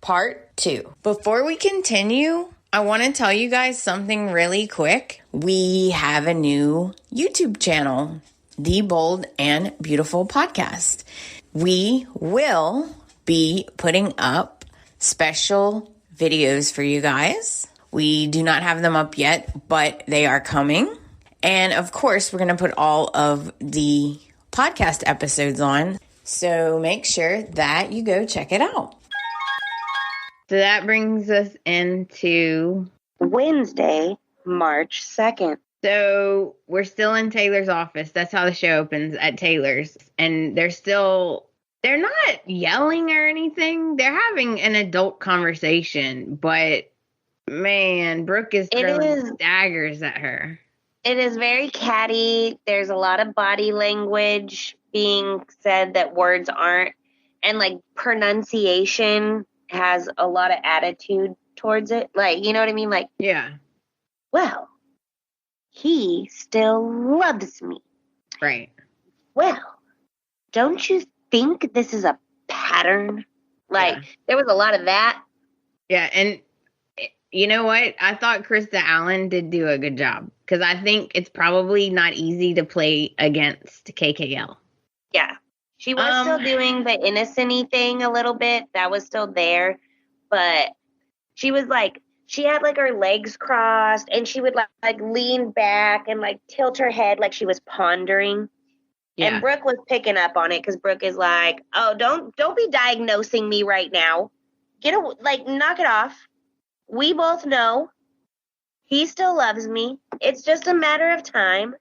Part 2. Before we continue, I want to tell you guys something really quick. We have a new YouTube channel, The Bold and Beautiful Podcast. We will be putting up special videos for you guys. We do not have them up yet, but they are coming. And of course, we're going to put all of the podcast episodes on. So make sure that you go check it out. So that brings us into Wednesday, March 2nd. So we're still in Taylor's office. That's how the show opens, at Taylor's. And they're not yelling or anything. They're having an adult conversation. But, man, Brooke is throwing daggers at her. It is very catty. There's a lot of body language being said that words aren't. And, like, pronunciation has a lot of attitude towards it. Like, you know what I mean? Like, yeah. Well, he still loves me. Right. Well, don't you think this is a pattern? Like, There was a lot of that. Yeah, and you know what? I thought Krista Allen did do a good job. Because I think it's probably not easy to play against KKL. Yeah. She was still doing the innocent-y thing a little bit. That was still there. But she was like, she had like her legs crossed and she would like lean back and like tilt her head like she was pondering. Yeah. And Brooke was picking up on it because Brooke is like, oh, don't be diagnosing me right now. Knock it off. We both know he still loves me. It's just a matter of time.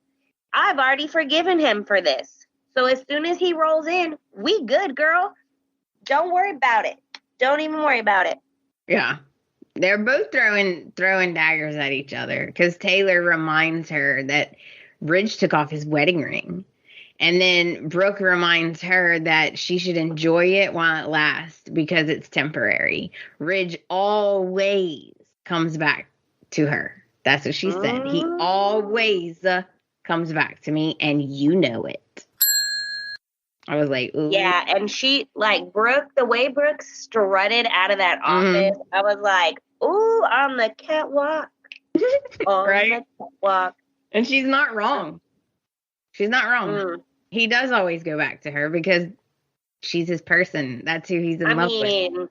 I've already forgiven him for this. So as soon as he rolls in, we good, girl. Don't worry about it. Don't even worry about it. Yeah. They're both throwing daggers at each other because Taylor reminds her that Ridge took off his wedding ring. And then Brooke reminds her that she should enjoy it while it lasts because it's temporary. Ridge always comes back to her. That's what she said. He always comes back to me, and you know it. I was like, ooh. Yeah, and she, like, Brooke, the way Brooke strutted out of that office, I was like, ooh, on the catwalk. Right? The catwalk. And she's not wrong. She's not wrong. He does always go back to her because she's his person. That's who he's in love with.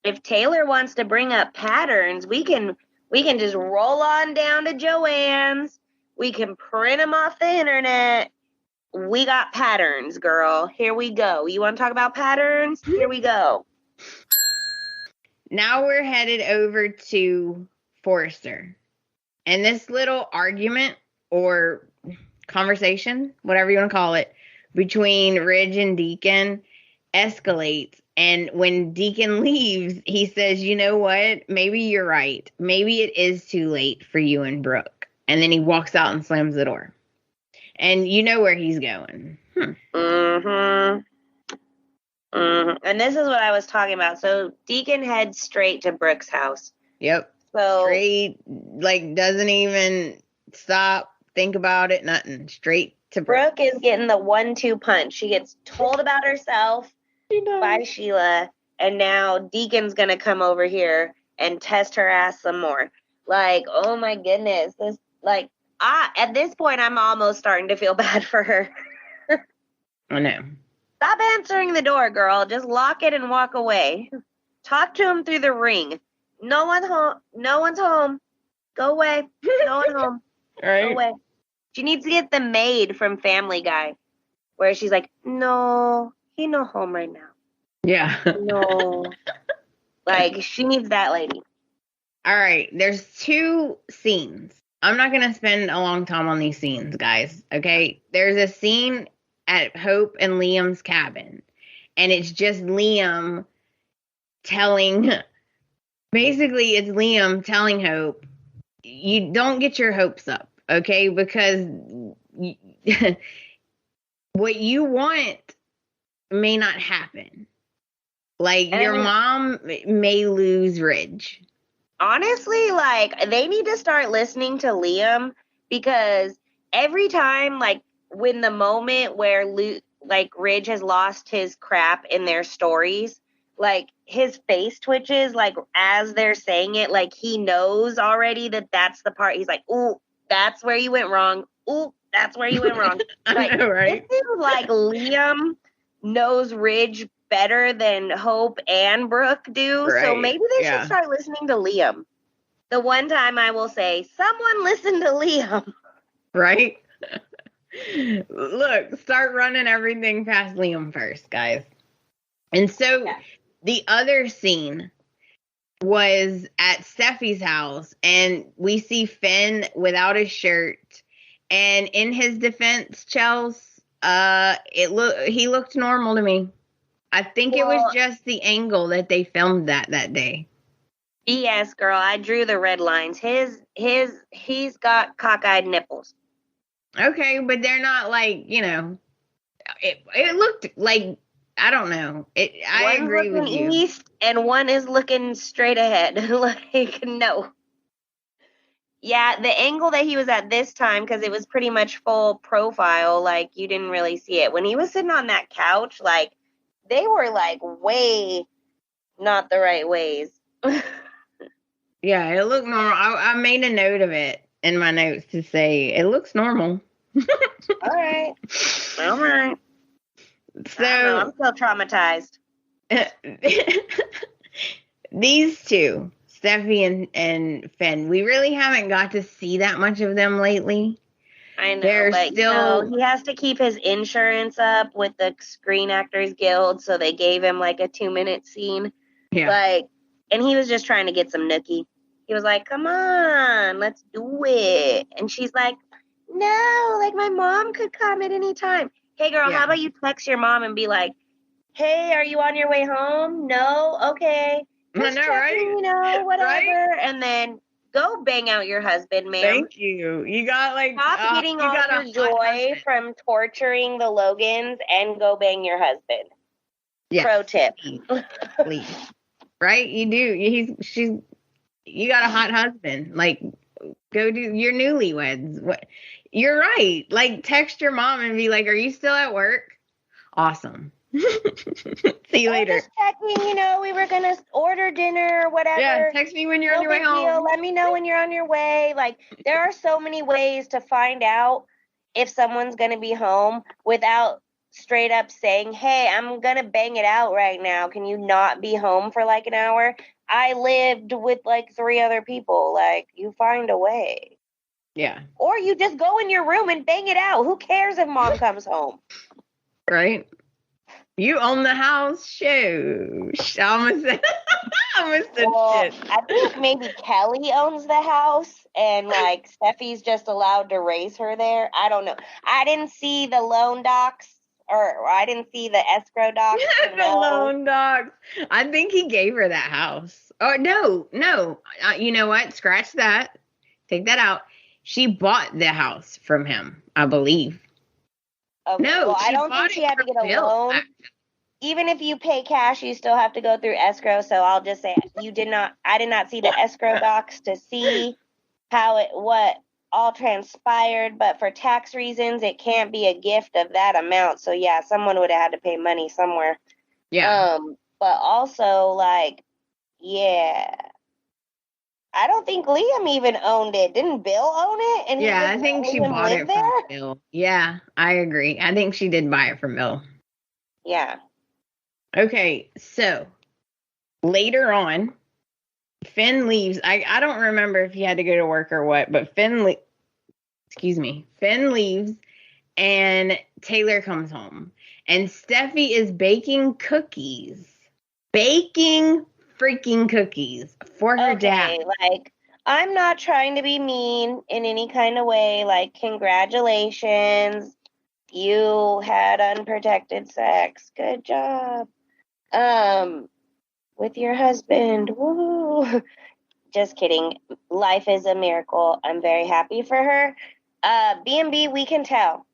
If Taylor wants to bring up patterns, we can just roll on down to Joann's. We can print them off the internet. We got patterns, girl. Here we go. You want to talk about patterns? Here we go. Now we're headed over to Forrester. And this little argument or conversation, whatever you want to call it, between Ridge and Deacon escalates. And when Deacon leaves, he says, you know what? Maybe you're right. Maybe it is too late for you and Brooke. And then he walks out and slams the door. And you know where he's going. And this is what I was talking about. So Deacon heads straight to Brooke's house. Yep. So straight, like, doesn't even stop, think about it, nothing. Straight to Brooke. Brooke is getting the 1-2 punch. She gets told about herself by Sheila. And now Deacon's going to come over here and test her ass some more. Like, oh my goodness. At this point, I'm almost starting to feel bad for her. I know. Stop answering the door, girl. Just lock it and walk away. Talk to him through the ring. No one's home. No one's home. Go away. No one's home. Right. Go away. She needs to get the maid from Family Guy, where she's like, no, he no home right now. Yeah. No. Like, she needs that lady. All right. There's 2 scenes. I'm not going to spend a long time on these scenes, guys. Okay. There's a scene at Hope and Liam's cabin. And it's just Liam basically it's Liam telling Hope, you don't get your hopes up. Okay. Because what you want may not happen. Like, your mom may lose Ridge. Honestly, like, they need to start listening to Liam, because every time, like, when the moment where Ridge has lost his crap in their stories, like his face twitches, like as they're saying it, like he knows already that that's the part. He's like, ooh, that's where you went wrong. Ooh, that's where you went wrong. I know, right? It seems like Liam knows Ridge better than Hope and Brooke do. Right. So maybe they should start listening to Liam. The one time I will say, someone listen to Liam. Right? Look, start running everything past Liam first, guys. And so the other scene was at Steffi's house, and we see Finn without his shirt. And in his defense, Chels, he looked normal to me. I think it was just the angle that they filmed that day. Yes, girl, I drew the red lines. He's got cockeyed nipples. Okay, but they're not like, it looked like, I don't know. I agree with you. One's looking east and one is looking straight ahead. Like, no. Yeah, the angle that he was at this time, because it was pretty much full profile, like, you didn't really see it. When he was sitting on that couch, like, they were, like, way not the right ways. Yeah, it looked normal. I made a note of it in my notes to say, it looks normal. All right. So I'm still traumatized. These two, Steffi and Finn, we really haven't got to see that much of them lately. I know, but he has to keep his insurance up with the Screen Actors Guild, so they gave him like a 2-minute scene. Yeah. And he was just trying to get some nookie. He was like, come on, let's do it. And she's like, no, like my mom could come at any time. Hey, girl, how about you text your mom and be like, hey, are you on your way home? No? Okay. Just checking, whatever. Right? And then go bang out your husband, ma'am. Thank you. You got Stop getting all your joy from torturing the Logans and go bang your husband. Yes. Pro tip. Please. Right? You do. You got a hot husband. Like, go do your newlyweds. What? You're right. Like, text your mom and be like, are you still at work? Awesome. See you later. Just checking, we were going to order dinner or whatever. Yeah, text me when you're on your way home. Let me know when you're on your way. Like, there are so many ways to find out if someone's going to be home without straight up saying, hey, I'm going to bang it out right now. Can you not be home for like an hour? I lived with like 3 other people. Like, you find a way. Yeah. Or you just go in your room and bang it out. Who cares if mom comes home? Right. You own the house. Shoo. I almost said shit. I think maybe Kelly owns the house and like Steffi's just allowed to raise her there. I don't know. I didn't see the loan docs or I didn't see the escrow docs. The loan docs. I think he gave her that house. Oh, no. You know what? Scratch that. Take that out. She bought the house from him, I believe. Okay. No, I don't think she had to get a loan. Even if you pay cash, you still have to go through escrow. So I'll just say I did not see the escrow docs to see what all transpired. But for tax reasons, it can't be a gift of that amount. So yeah, someone would have had to pay money somewhere. Yeah. But also yeah. I don't think Liam even owned it. Didn't Bill own it? And yeah, I think she bought it from Bill. Yeah, I agree. I think she did buy it from Bill. Yeah. Okay, so later on, Finn leaves. I don't remember if he had to go to work or what, but Finn leaves and Taylor comes home. And Steffi is baking cookies. Baking freaking cookies for her dad. Like, I'm not trying to be mean in any kind of way. Like, congratulations. You had unprotected sex. Good job. With your husband. Woo. Just kidding. Life is a miracle. I'm very happy for her. B&B, we can tell.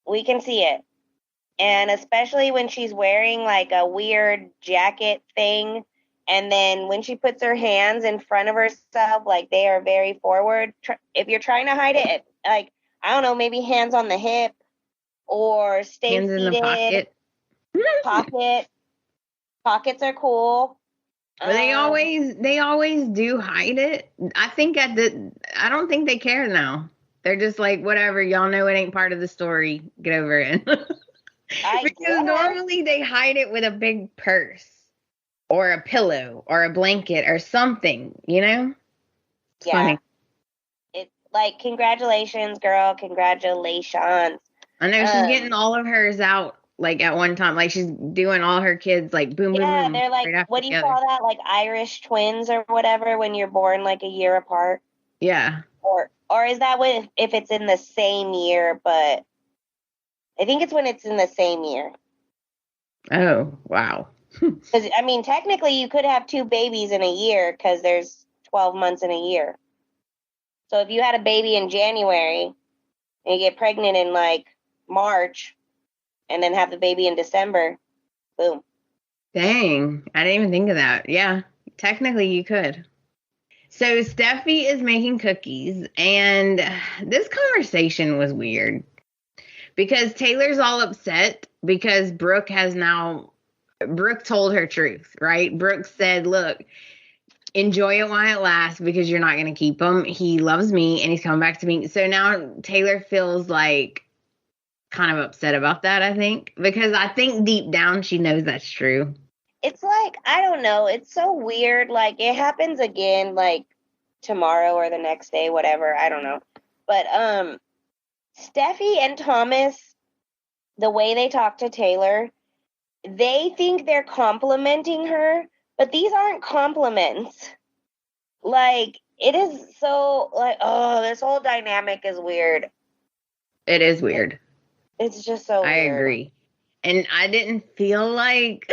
We can see it. And especially when she's wearing like a weird jacket thing. And then when she puts her hands in front of herself, like they are very forward. If you're trying to hide it, like, I don't know, maybe hands on the hip or stay hands seated. In the pocket. Pockets are cool. But they always do hide it. I don't think they care now. They're just like, whatever, y'all know it ain't part of the story. Get over it. Because normally they hide it with a big purse or a pillow or a blanket or something, you know? It's funny. It's like, congratulations, girl. Congratulations. I know she's getting all of hers out like at one time. Like she's doing all her kids like boom, boom, boom. Yeah, they're like, right, what do you call that? Like Irish twins or whatever when you're born like a year apart. Yeah. Or is that if it's in the same year? But I think it's when it's in the same year. Oh, wow. Because, I mean, technically you could have 2 babies in a year because there's 12 months in a year. So if you had a baby in January and you get pregnant in like March and then have the baby in December, boom. Dang, I didn't even think of that. Yeah, technically you could. So Steffi is making cookies, and this conversation was weird because Taylor's all upset because Brooke told her truth, right? Brooke said, look, enjoy it while it lasts because you're not going to keep him. He loves me and he's coming back to me. So now Taylor feels like kind of upset about that, I think, because I think deep down she knows that's true. It's like, I don't know. It's so weird. Like, it happens again, like, tomorrow or the next day, whatever. I don't know. But, Steffi and Thomas, the way they talk to Taylor, they think they're complimenting her, but these aren't compliments. Like, it is so, like, oh, this whole dynamic is weird. It is weird. It's just so weird. I agree. And I didn't feel like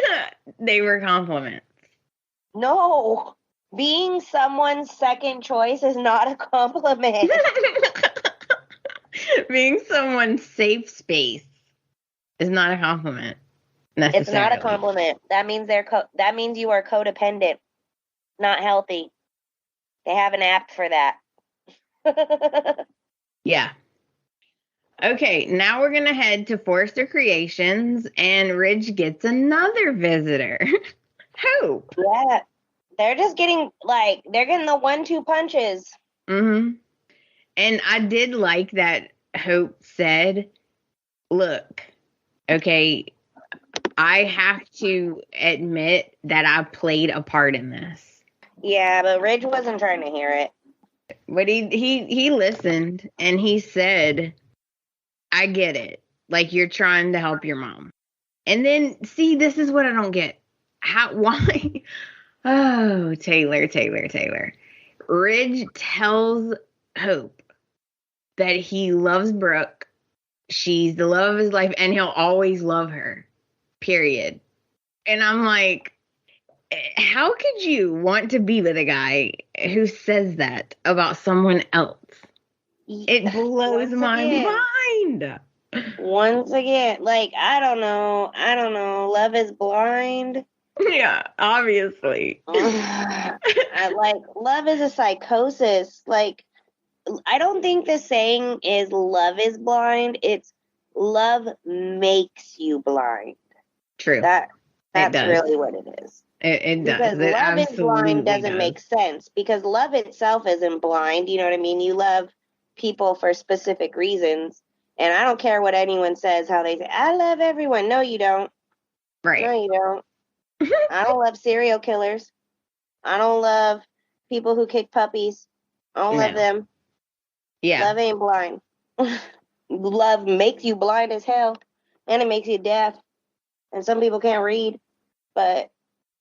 they were compliments. No. Being someone's second choice is not a compliment. Being someone's safe space is not a compliment. It's not a compliment. That means that means you are codependent, not healthy. They have an app for that. Yeah. Okay, now we're going to head to Forrester Creations, and Ridge gets another visitor. Hope. Yeah. They're just getting, like, they're getting the 1-2 punches. Mm-hmm. And I did like that Hope said, look, okay, I have to admit that I played a part in this. Yeah, but Ridge wasn't trying to hear it. But he listened, and he said, I get it. Like, you're trying to help your mom. And then, see, this is what I don't get. Why? Oh, Taylor. Ridge tells Hope that he loves Brooke. She's the love of his life, and he'll always love her. Period. And I'm like, how could you want to be with a guy who says that about someone else? It blows my mind. Once again, like, I don't know. Love is blind. Yeah, obviously. Love is a psychosis. Like, I don't think the saying is love is blind. It's love makes you blind. True. That's really what it is. It does. Because it love is blind doesn't does. make sense. Because love itself isn't blind. You know what I mean? You love people for specific reasons. And I don't care what anyone says, how they say, I love everyone. No, you don't. Right. No, you don't. I don't love serial killers. I don't love people who kick puppies. I don't love them. Yeah. Love ain't blind. Love makes you blind as hell. And it makes you deaf. And some people can't read. But,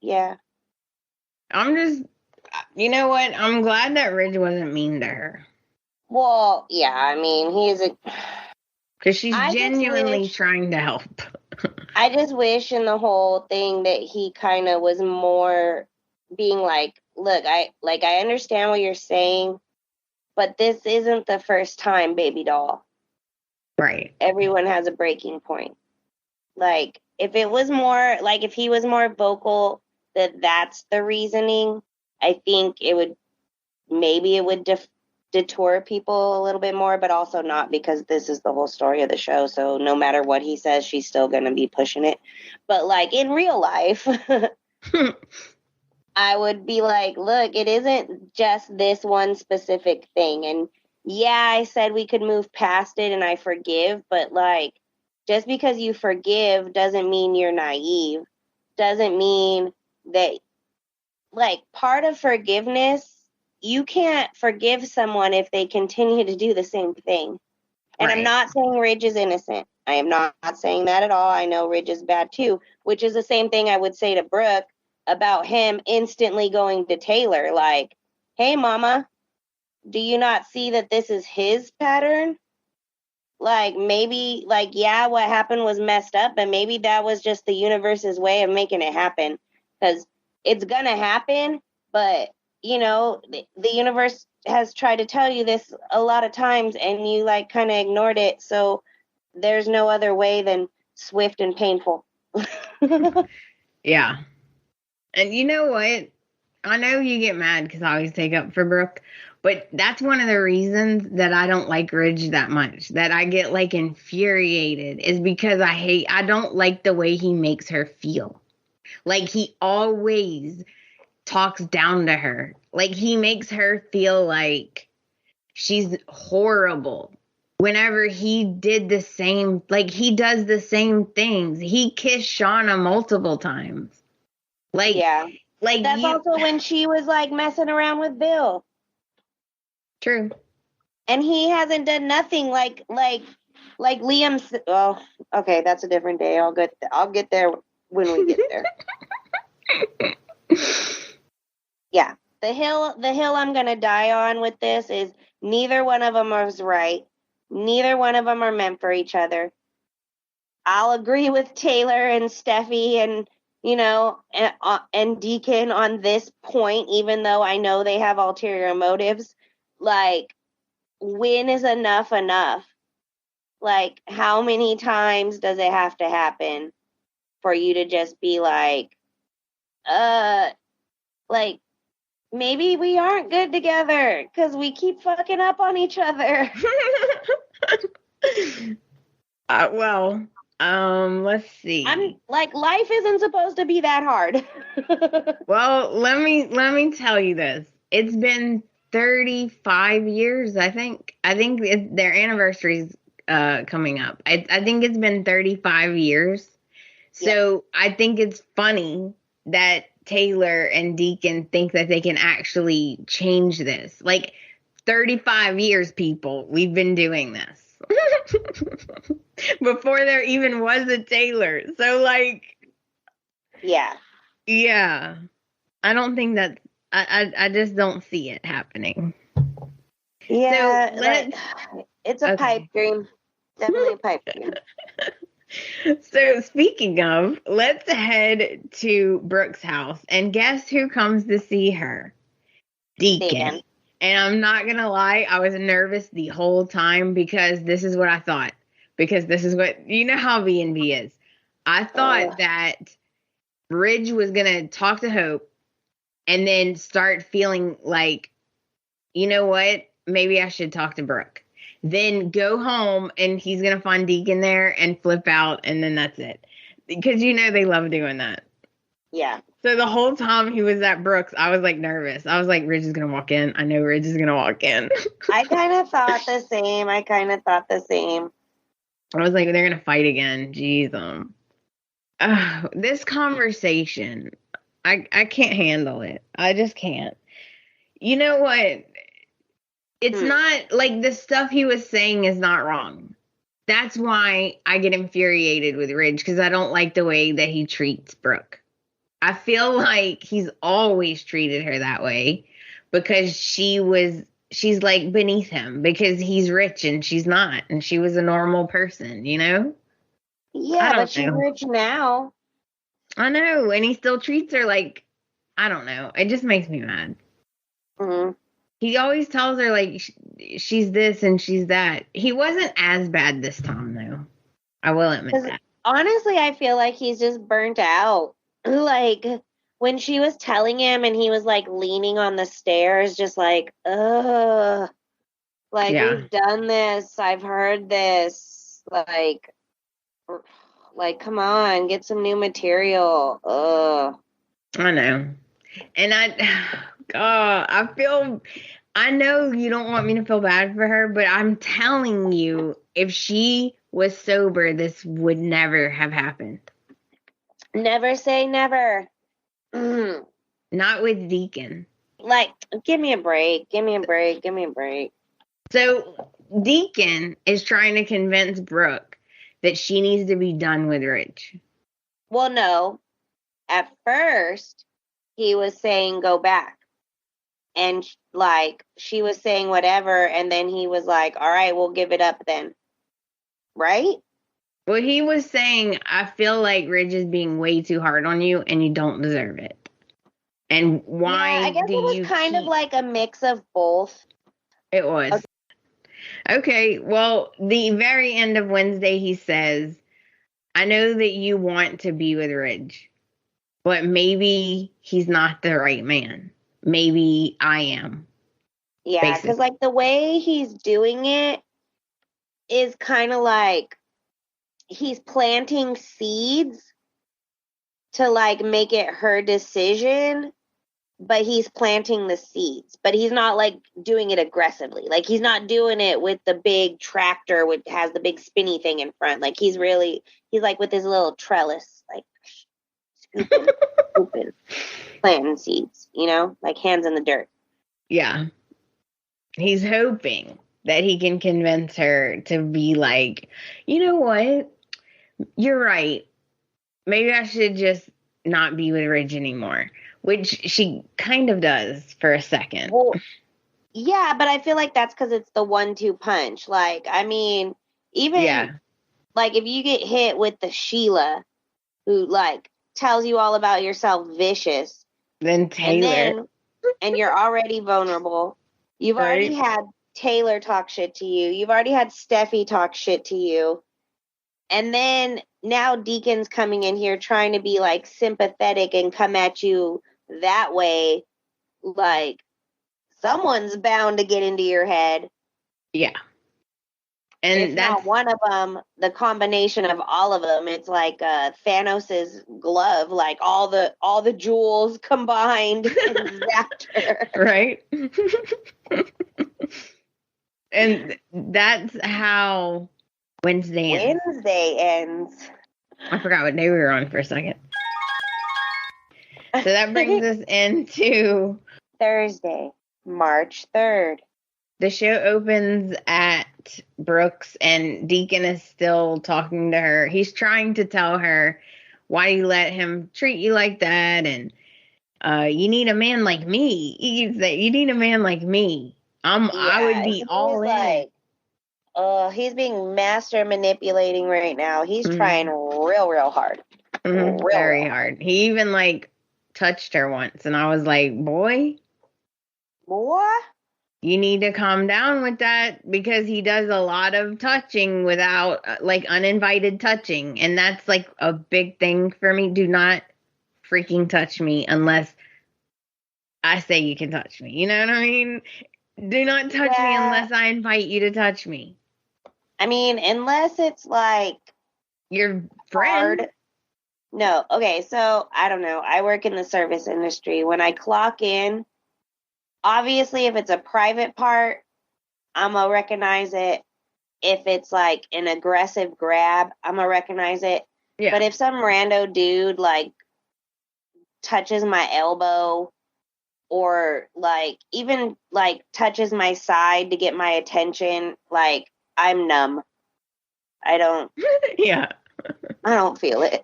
yeah. You know what? I'm glad that Ridge wasn't mean to her. Well, yeah, I mean, he is a... Because she's genuinely trying to help. I just wish in the whole thing that he kind of was more being like, look, I understand what you're saying, but this isn't the first time, baby doll. Right. Everyone has a breaking point. Like, if it was more, like, if he was more vocal that that's the reasoning, I think it would detour people a little bit more, but also not, because this is the whole story of the show. So no matter what he says, she's still going to be pushing it. But like in real life, I would be like, look, it isn't just this one specific thing. And yeah, I said we could move past it and I forgive, but like, just because you forgive doesn't mean you're naive. Doesn't mean that, like, part of forgiveness, you can't forgive someone if they continue to do the same thing. And I'm Right. not saying Ridge is innocent. I am not saying that at all. I know Ridge is bad too, which is the same thing I would say to Brooke about him instantly going to Taylor. Like, hey, mama, do you not see that this is his pattern? Like, maybe, like, yeah, what happened was messed up, but maybe that was just the universe's way of making it happen. Because it's going to happen, but, you know, the universe has tried to tell you this a lot of times, and you, like, kind of ignored it. So there's no other way than swift and painful. Yeah. And you know what? I know you get mad because I always take up for Brooke, but that's one of the reasons that I don't like Ridge that much, that I get like infuriated, is because I don't like the way he makes her feel. Like he always talks down to her. Like he makes her feel like she's horrible. Whenever he did the same, like he does the same things. He kissed Shauna multiple times. Like, Yeah. like That's also when she was, like, messing around with Bill. True. And he hasn't done nothing like Liam's. Oh, okay, that's a different day. I'll get there when we get there. Yeah, the hill I'm gonna die on with this is neither one of them is right. Neither one of them are meant for each other. I'll agree with Taylor and Steffi and, you know, and Deacon on this point, even though I know they have ulterior motives. Like, when is enough enough? Like, how many times does it have to happen for you to just be like, like, maybe we aren't good together because we keep fucking up on each other. Well, let's see. I'm like, life isn't supposed to be that hard. Well, let me tell you this. It's been 35 years, I think. I think their anniversary's coming up. I think it's been 35 years. So I think it's funny that Taylor and Deacon think that they can actually change this. Like 35 years, people, we've been doing this. Before there even was a Taylor. So like, Yeah. I don't think that I just don't see it happening. Yeah, So like, it's a pipe dream. Definitely a pipe dream. So speaking of, let's head to Brooke's house, and guess who comes to see her? Deacon. And I'm not gonna lie, I was nervous the whole time because this is what I thought. Because this is what, you know how B&B is. I thought that Ridge was gonna talk to Hope and then start feeling like, you know what, maybe I should talk to Brooke. Then go home and he's going to find Deacon there and flip out, and then that's it. Because you know they love doing that. Yeah. So the whole time he was at Brooks, I was like nervous. I was like, Ridge is going to walk in. I know Ridge is going to walk in. I kind of thought the same. I was like, they're going to fight again. Jeez. This conversation, I can't handle it. I just can't. You know what? It's not like the stuff he was saying is not wrong. That's why I get infuriated with Ridge, because I don't like the way that he treats Brooke. I feel like he's always treated her that way because she's like beneath him because he's rich and she's not, and she was a normal person, you know? Yeah, but she's rich now. I know, and he still treats her like, I don't know. It just makes me mad. Mm-hmm. He always tells her, like, she's this and she's that. He wasn't as bad this time, though. I will admit that. Honestly, I feel like he's just burnt out. Like, when she was telling him and he was, like, leaning on the stairs, just like, ugh. Like, we've done this. I've heard this. Like, come on, get some new material. Ugh. I know. And I know you don't want me to feel bad for her, but I'm telling you, if she was sober, this would never have happened. Never say never. Mm. Not with Deacon. Like, give me a break. Give me a break. Give me a break. So Deacon is trying to convince Brooke that she needs to be done with Rich. Well, no. At first, he was saying go back. And, like, she was saying whatever. And then he was like, all right, we'll give it up then. Right? Well, he was saying, I feel like Rich is being way too hard on you and you don't deserve it. And why I guess do it was you kind of like a mix of both. It was. Okay, well, the very end of Wednesday, he says, I know that you want to be with Ridge, but maybe he's not the right man. Maybe I am. Yeah, because, like, the way he's doing it is kind of like he's planting seeds to, like, make it her decision, but he's planting the seeds. But he's not, like, doing it aggressively. Like, he's not doing it with the big tractor which has the big spinny thing in front. Like, he's like with his little trellis, like, scooping, planting seeds, you know? Like, hands in the dirt. Yeah. He's hoping that he can convince her to be like, you know what? You're right. Maybe I should just not be with Ridge anymore. Which she kind of does for a second. Well, yeah, but I feel like that's because it's the 1-2 punch. Like, I mean, even like if you get hit with the Sheila, who like tells you all about yourself vicious, then Taylor, and you're already vulnerable. You've already had Taylor talk shit to you. You've already had Steffi talk shit to you. And then now Deacon's coming in here trying to be like sympathetic and come at you that way. Like, someone's bound to get into your head. Yeah. And if that's not one of them, the combination of all of them, it's like Thanos's glove, like all the jewels combined and zapped her. Right. And that's how Wednesday ends. I forgot what day we were on for a second. So that brings us into Thursday, March 3rd. The show opens at Brooks, and Deacon is still talking to her. He's trying to tell her why you let him treat you like that, and you need a man like me. You need a man like me. I would be all in. He's being master manipulating right now. He's trying real hard. Very hard. He even like touched her once, and I was like, boy, you need to calm down with that, because he does a lot of touching without like uninvited touching, and that's like a big thing for me. Do not freaking touch me unless I say you can touch me. You know what I mean? Do not touch me unless I invite you to touch me. I mean, unless it's like your friend. Hard. No. Okay, so I don't know. I work in the service industry. When I clock in, obviously if it's a private part, I'm going to recognize it. If it's like an aggressive grab, I'm going to recognize it. Yeah. But if some rando dude like touches my elbow or like even like touches my side to get my attention, like I'm numb. I don't. Yeah. I don't feel it.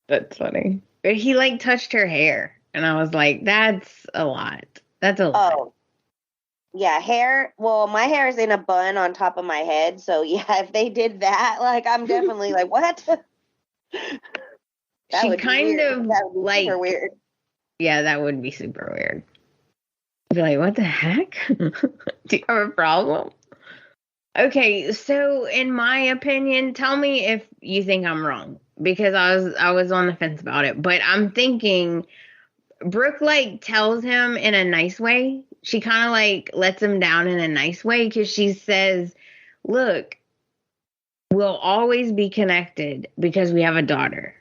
That's funny. But he like touched her hair, and I was like, that's a lot. That's a lot. Oh. Yeah, hair. Well, my hair is in a bun on top of my head, so yeah, if they did that, like I'm definitely like, what? She kind of like super weird. Yeah, that would be super weird. I'd be like, what the heck? Do you have a problem? Okay, so in my opinion, tell me if you think I'm wrong, because I was on the fence about it, but I'm thinking Brooke like tells him in a nice way. She kind of like lets him down in a nice way, because she says, look, we'll always be connected because we have a daughter.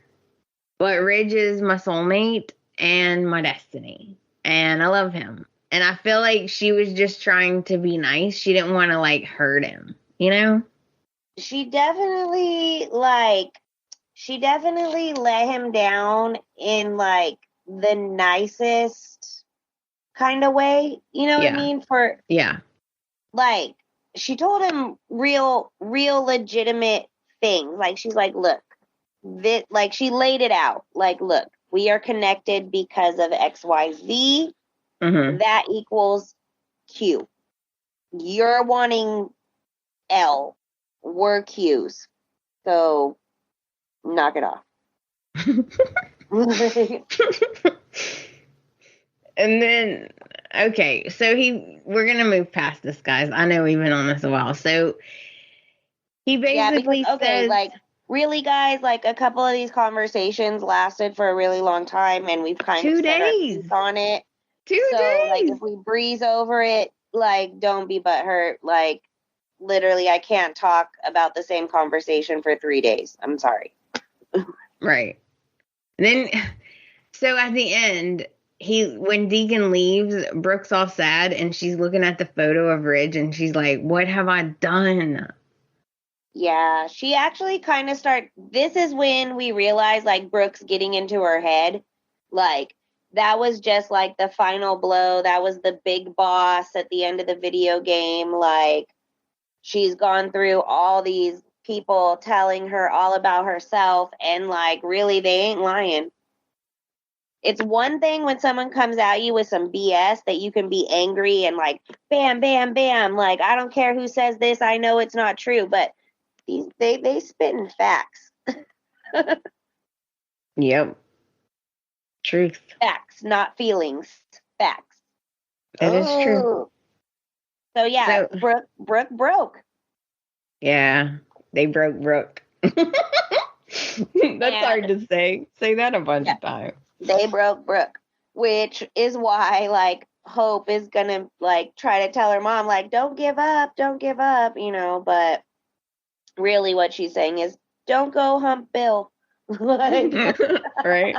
But Ridge is my soulmate, and my destiny. And I love him. And I feel like she was just trying to be nice. She didn't want to, like, hurt him, you know? She definitely, like, let him down in, like, the nicest kind of way. You know what I mean? Yeah. Like, she told him real legitimate things. Like, she's like, look, like, she laid it out. Like, look, we are connected because of XYZ. Mm-hmm. That equals Q. You're wanting L. We're Q's. So, knock it off. And then, okay, so we're going to move past this, guys. I know we've been on this a while. So he basically says, like, really, guys, like, a couple of these conversations lasted for a really long time, and we've kind 2 of set our days teeth on it. 2 days. Like, if we breeze over it, like, don't be butthurt. Like, literally, I can't talk about the same conversation for 3 days. I'm sorry. Right. Then, so at the end, when Deacon leaves, Brooke's all sad, and she's looking at the photo of Ridge, and she's like, what have I done? Yeah, she actually kind of this is when we realize, like, Brooke's getting into her head. Like, that was just, like, the final blow. That was the big boss at the end of the video game. Like, she's gone through all these people telling her all about herself, and, like, really, they ain't lying. It's one thing when someone comes at you with some BS that you can be angry and, like, bam, bam, bam. Like, I don't care who says this. I know it's not true, but they spitting facts. Yep. Truth. Facts, not feelings. Facts. That is true. So yeah, Brooke broke. Yeah, they broke Brooke. That's hard to say. Say that a bunch of times. They broke Brooke, which is why, like, Hope is gonna, like, try to tell her mom, like, don't give up, you know, but really what she's saying is, don't go hump Bill. Like, right?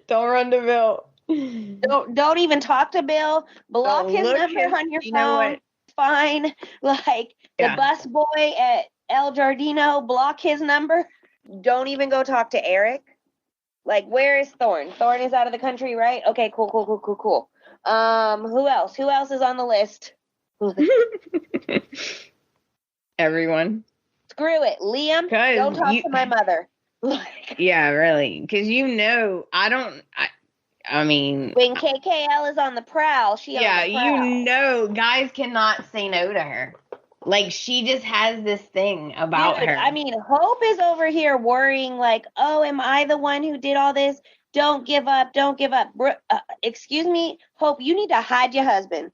Don't run to Bill. Don't even talk to Bill. Block his number on your phone. Fine. Like, the bus boy at El Giardino, block his number. Don't even go talk to Eric. Like, where is Thorne? Thorne is out of the country, right? Okay, cool. Who else? Who else is on the list? Everyone. Screw it. Liam, don't talk to my mother. Yeah, really. Because I mean, when KKL is on the prowl, on the prowl. you know, guys cannot say no to her. Like, she just has this thing about her. I mean, Hope is over here worrying, like, oh, am I the one who did all this? Don't give up. Excuse me, Hope, you need to hide your husband.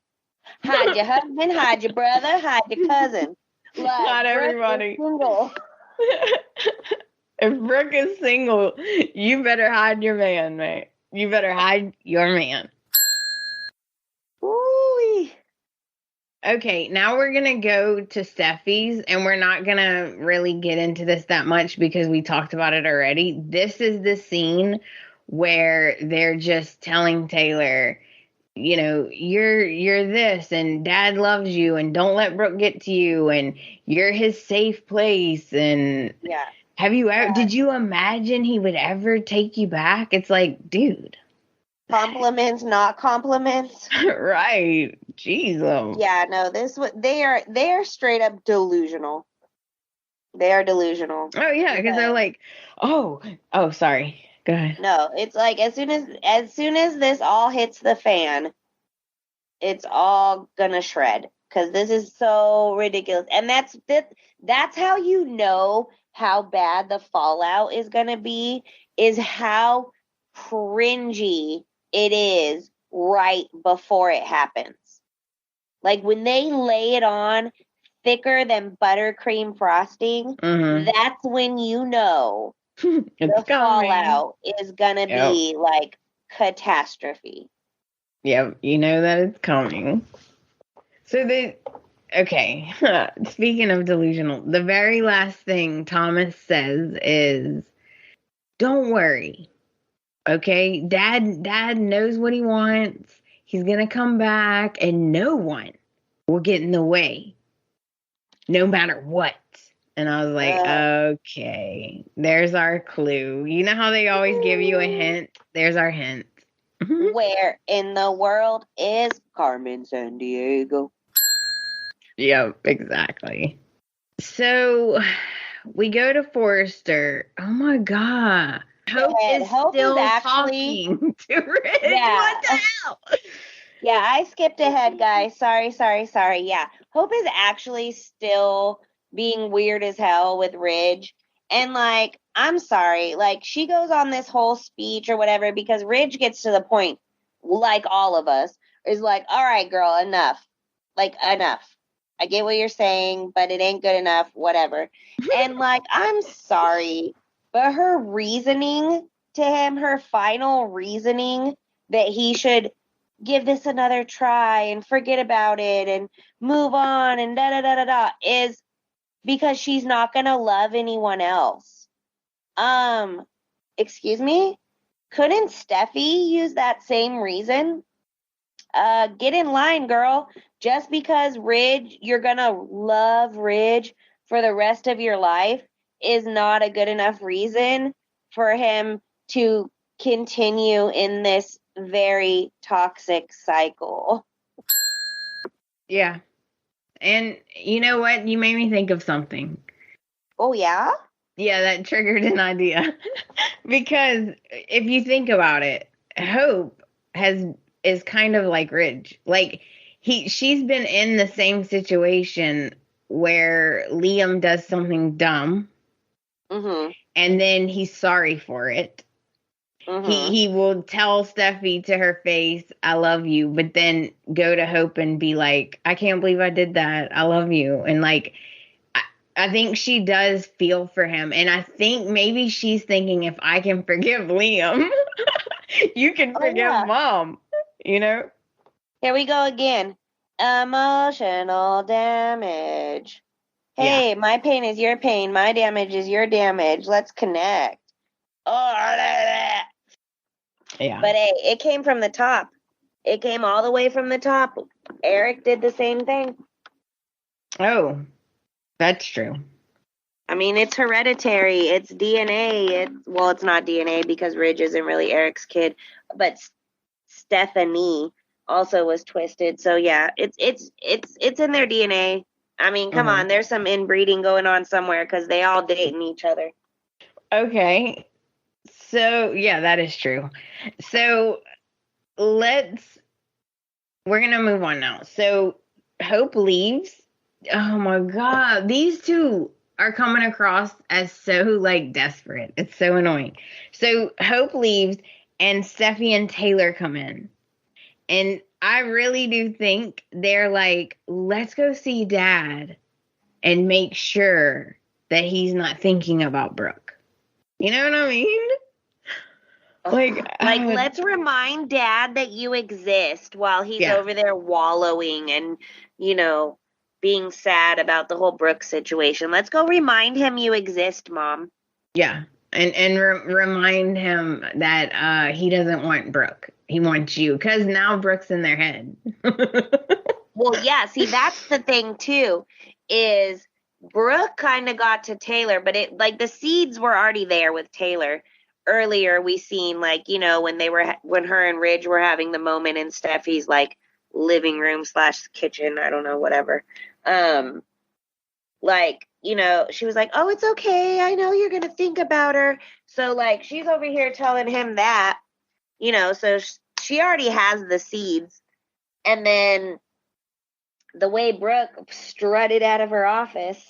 Hide your husband, hide your brother, hide your cousin. Like, not everybody. If Brooke is single, you better hide your man, mate. You better hide your man. Ooh. Okay, now we're going to go to Steffi's, and we're not going to really get into this that much because we talked about it already. This is the scene where they're just telling Taylor, you know, you're this, and Dad loves you, and don't let Brooke get to you, and you're his safe place, and did you imagine he would ever take you back? It's like, dude. Compliments, not compliments. Right. Jeez. Yeah, no, they are straight up delusional. They are delusional. Oh yeah, because they're like, oh, sorry. Go ahead. No, it's like as soon as this all hits the fan, it's all gonna shred. Because this is so ridiculous. And that's how you know how bad the fallout is gonna be, is how cringy it is right before it happens. Like, when they lay it on thicker than buttercream frosting, that's when you know the fallout is gonna be like catastrophe. Yep, you know that it's coming. So okay, speaking of delusional, the very last thing Thomas says is, don't worry, Okay, dad knows what he wants. He's gonna come back, and no one will get in the way, no matter what. And I was like, okay, there's our clue. You know how they always give you a hint? There's our hint. Where in the world is Carmen Sandiego? Yep, exactly. So we go to Forrester. Oh my God. Hope is still actually talking to Rich. Yeah. What the hell? Yeah, I skipped ahead, guys. Sorry. Yeah. Hope is actually still being weird as hell with Ridge. And, like, I'm sorry. Like, she goes on this whole speech or whatever because Ridge gets to the point, like all of us, is like, all right, girl, enough. Like, enough. I get what you're saying, but it ain't good enough, whatever. And, like, I'm sorry, but her reasoning to him, her final reasoning that he should give this another try and forget about it and move on and da is because she's not gonna love anyone else. Excuse me? Couldn't Steffi use that same reason? Get in line, girl. Just because Ridge, you're gonna love Ridge for the rest of your life is not a good enough reason for him to continue in this very toxic cycle. Yeah. And you know what? You made me think of something. Oh, yeah? Yeah, that triggered an idea. Because if you think about it, Hope is kind of like Ridge. Like she's been in the same situation where Liam does something dumb. Mm-hmm. And then he's sorry for it. Mm-hmm. He will tell Steffi to her face, I love you, but then go to Hope and be like, I can't believe I did that. I love you. And like, I think she does feel for him. And I think maybe she's thinking, if I can forgive Liam, you can forgive Mom, you know? Here we go again. Emotional damage. Hey, my pain is your pain. My damage is your damage. Let's connect. Oh, yeah. But hey, it came from the top. It came all the way from the top. Eric did the same thing. Oh, that's true. I mean, it's hereditary. It's DNA. It's not DNA because Ridge isn't really Eric's kid, but Stephanie also was twisted. So yeah, it's in their DNA. I mean, come on, there's some inbreeding going on somewhere because they all dating each other. Okay. So, yeah, that is true. So, we're going to move on now. So, Hope leaves. Oh my God. These two are coming across as so, like, desperate. It's so annoying. So, Hope leaves and Steffi and Taylor come in. And I really do think they're like, let's go see Dad and make sure that he's not thinking about Brooke. You know what I mean? Like, let's remind Dad that you exist while he's over there wallowing and, being sad about the whole Brooke situation. Let's go remind him you exist, Mom. Yeah. And remind him that he doesn't want Brooke. He wants you. Because now Brooke's in their head. Well, yeah. See, that's the thing, too, is Brooke kind of got to Taylor, but the seeds were already there with Taylor. Earlier, we seen, when her and Ridge were having the moment in Steffi's, living room / kitchen, I don't know, whatever. She was like, oh, it's okay. I know you're going to think about her. So, she's over here telling him that, so she already has the seeds. And then the way Brooke strutted out of her office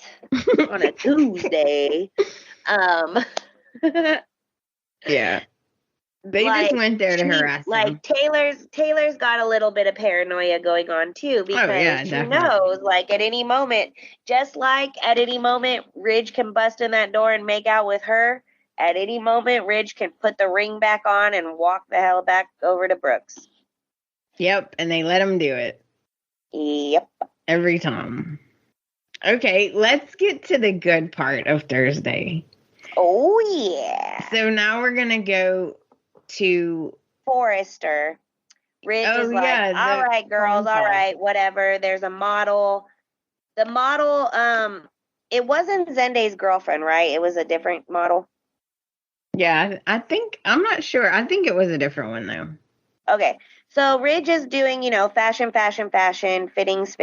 on a Tuesday, yeah. They just went there to harass him. Taylor's got a little bit of paranoia going on too because she knows at any moment, just like at any moment Ridge can bust in that door and make out with her, at any moment Ridge can put the ring back on and walk the hell back over to Brooks. Yep, and they let him do it. Yep. Every time. Okay, let's get to the good part of Thursday. Oh, yeah. So now we're going to go to Forrester. Ridge is like, all right, girls, all right, whatever. There's a model. The model, it wasn't Zenday's girlfriend, right? It was a different model. Yeah, I'm not sure. I think it was a different one, though. Okay, so Ridge is doing, fashion, fittings,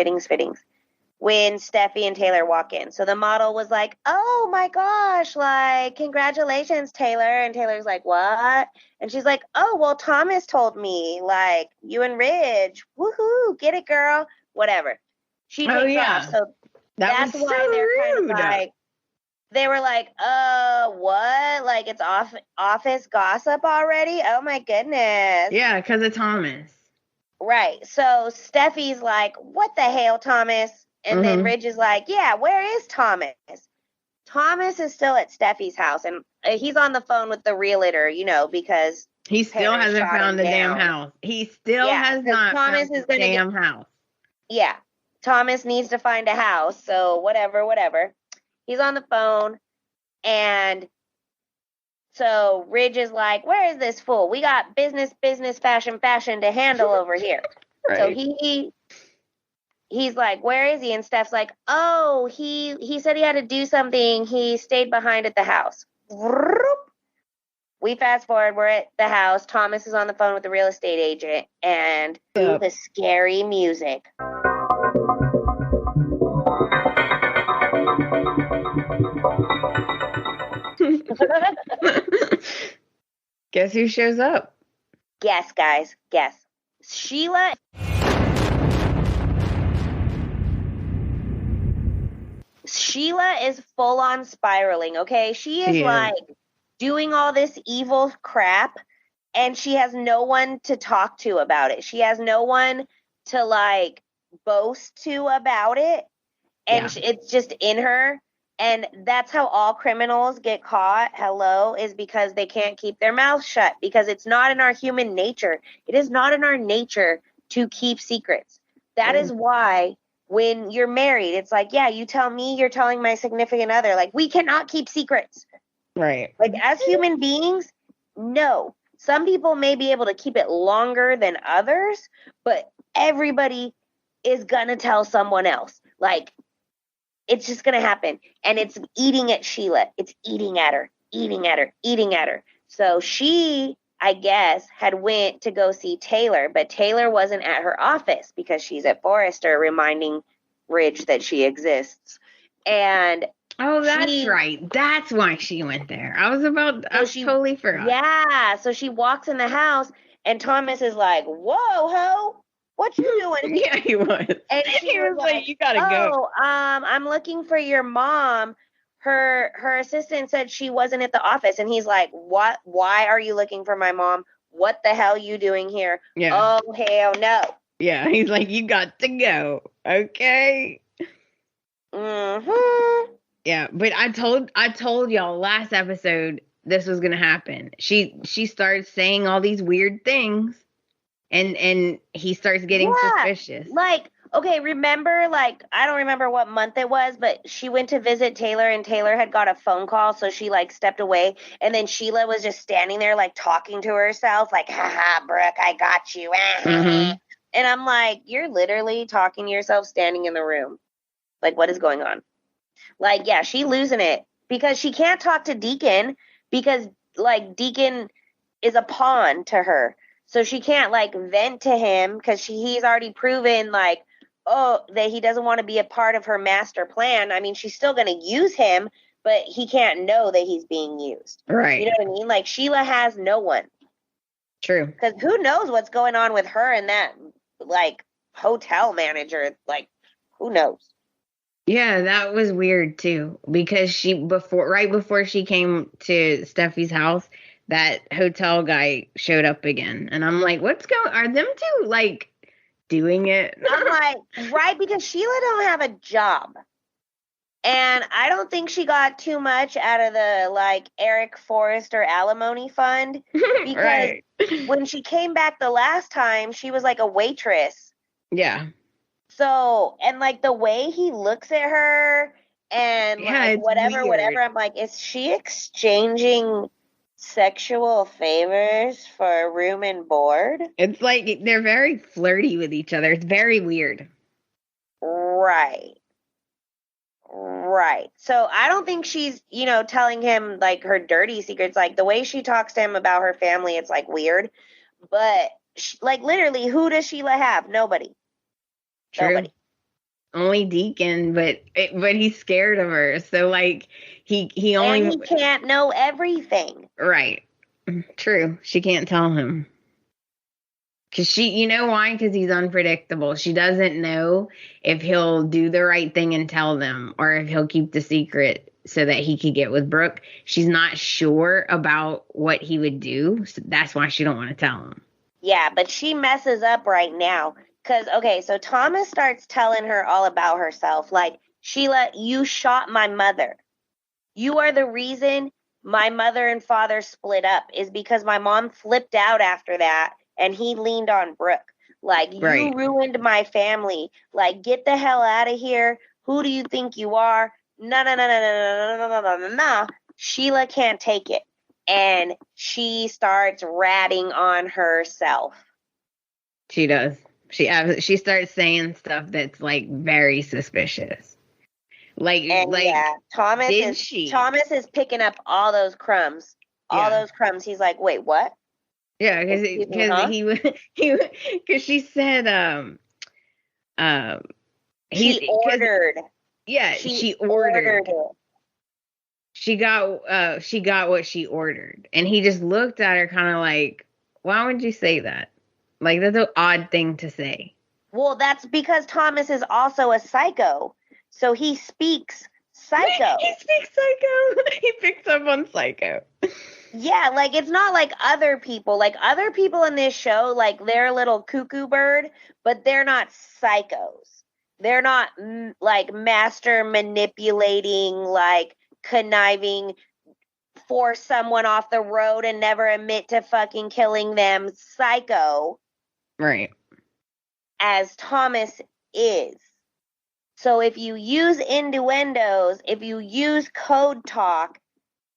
when Steffi and Taylor walk in. So the model was like, oh my gosh, like, congratulations, Taylor. And Taylor's like, what? And she's like, oh, well, Thomas told me, like, you and Ridge, woohoo, get it, girl, whatever. She takes off. So that's why they're kind of like, they were like, what? Like, it's office gossip already? Oh, my goodness. Yeah, because of Thomas. Right. So Steffi's like, what the hell, Thomas? And then Ridge is like, yeah, where is Thomas? Thomas is still at Steffi's house, and he's on the phone with the realtor, because he still hasn't found the damn house. He still has not found the damn house. Yeah. Thomas needs to find a house, so whatever. He's on the phone, and so Ridge is like, where is this fool? We got business, fashion to handle over here. Right. So he's like, where is he? And Steph's like, oh, he said he had to do something. He stayed behind at the house. We fast forward. We're at the house. Thomas is on the phone with the real estate agent, and the scary music. Guess who shows up? Guess, guys. Guess. Sheila. Sheila is full on spiraling, okay? She is like doing all this evil crap, and she has no one to talk to about it. She has no one to like boast to about it. And it's just in her. And that's how all criminals get caught, is because they can't keep their mouths shut, because it's not in our human nature. It is not in our nature to keep secrets. That is why when you're married, it's like, yeah, you tell me, you're telling my significant other, like, we cannot keep secrets. Right. Like, as human beings, no. Some people may be able to keep it longer than others, but everybody is going to tell someone else. Like, it's just going to happen. And it's eating at Sheila. It's eating at her. So she, I guess, had went to go see Taylor, but Taylor wasn't at her office because she's at Forrester reminding Ridge that she exists. And that's right. That's why she went there. I totally forgot. Yeah. So she walks in the house, and Thomas is like, whoa, ho. What you doing here? Yeah, he was. And he was like, you gotta go. I'm looking for your mom. Her assistant said she wasn't at the office. And he's like, what? Why are you looking for my mom? What the hell you doing here? Yeah. Oh, hell no. Yeah, he's like, you got to go. Okay. Mm-hmm. Yeah, but I told y'all last episode this was gonna happen. She starts saying all these weird things. And he starts getting suspicious. Like, okay, remember, like, I don't remember what month it was, but she went to visit Taylor, and Taylor had got a phone call, so she, like, stepped away, and then Sheila was just standing there, like, talking to herself, like, haha, Brooke, I got you. And I'm like, you're literally talking to yourself standing in the room. Like, what is going on? Like, yeah, she losing it, because she can't talk to Deacon, because, like, Deacon is a pawn to her. So she can't, like, vent to him because he's already proven, like, that he doesn't want to be a part of her master plan. I mean, she's still going to use him, but he can't know that he's being used. Right. You know what I mean? Like, Sheila has no one. True. Because who knows what's going on with her and that, like, hotel manager. Like, who knows? Yeah, that was weird, too. Because right before she came to Steffi's house, that hotel guy showed up again. And I'm like, are them two, like, doing it? I'm like, right, because Sheila don't have a job. And I don't think she got too much out of the, like, Eric Forrester alimony fund. Because when she came back the last time, she was, like, a waitress. Yeah. So, and, like, the way he looks at her and, like, whatever, I'm like, is she exchanging sexual favors for room and board. It's like they're very flirty with each other. It's very weird. Right. Right. So I don't think she's, telling him like her dirty secrets. Like the way she talks to him about her family, it's like weird. But like literally, who does Sheila have? Nobody. True. Nobody. Only Deacon, but he's scared of her. So like he only and he can't know everything. Right. True. She can't tell him. Because you know why? Because he's unpredictable. She doesn't know if he'll do the right thing and tell them, or if he'll keep the secret so that he could get with Brooke. She's not sure about what he would do. So that's why she don't want to tell him. Yeah, but she messes up right now. Because, okay, so Thomas starts telling her all about herself. Like, Sheila, you shot my mother. You are the reason my mother and father split up, is because my mom flipped out after that. And he leaned on Brooke. Like, Right. You ruined my family. Like, get the hell out of here. Who do you think you are? No. Sheila can't take it. And she starts ratting on herself. She does. She starts saying stuff that's like very suspicious. Thomas is picking up all those crumbs. All those crumbs. He's like, wait, what? Yeah, because she said she ordered. Yeah, she ordered it. She got what she ordered, and he just looked at her kind of like, why would you say that? Like, that's an odd thing to say. Well, that's because Thomas is also a psycho, so he speaks psycho. He speaks psycho. He picks up on psycho. Yeah, like, it's not like other people. Like, other people in this show, like, they're a little cuckoo bird, but they're not psychos. They're not, like, master manipulating, like, conniving, force someone off the road and never admit to fucking killing them psycho. Right. As Thomas is. So if you use innuendos, if you use code talk,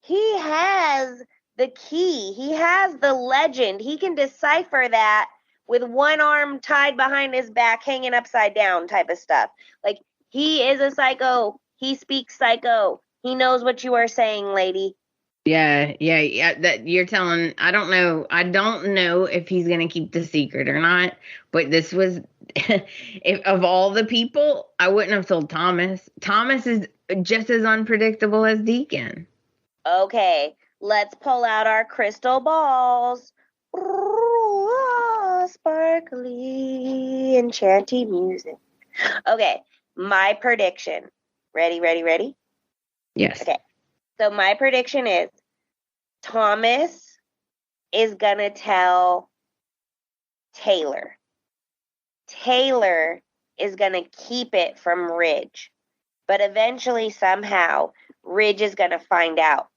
he has the key. He has the legend. He can decipher that with one arm tied behind his back, hanging upside down type of stuff. Like, he is a psycho. He speaks psycho. He knows what you are saying, lady. Yeah. That you're telling. I don't know if he's gonna keep the secret or not. But this was, if of all the people, I wouldn't have told Thomas. Thomas is just as unpredictable as Deacon. Okay, let's pull out our crystal balls. Sparkly, enchanting music. Okay, my prediction. Ready? Yes. Okay, so my prediction is Thomas is going to tell Taylor. Taylor is going to keep it from Ridge. But eventually, somehow, Ridge is going to find out.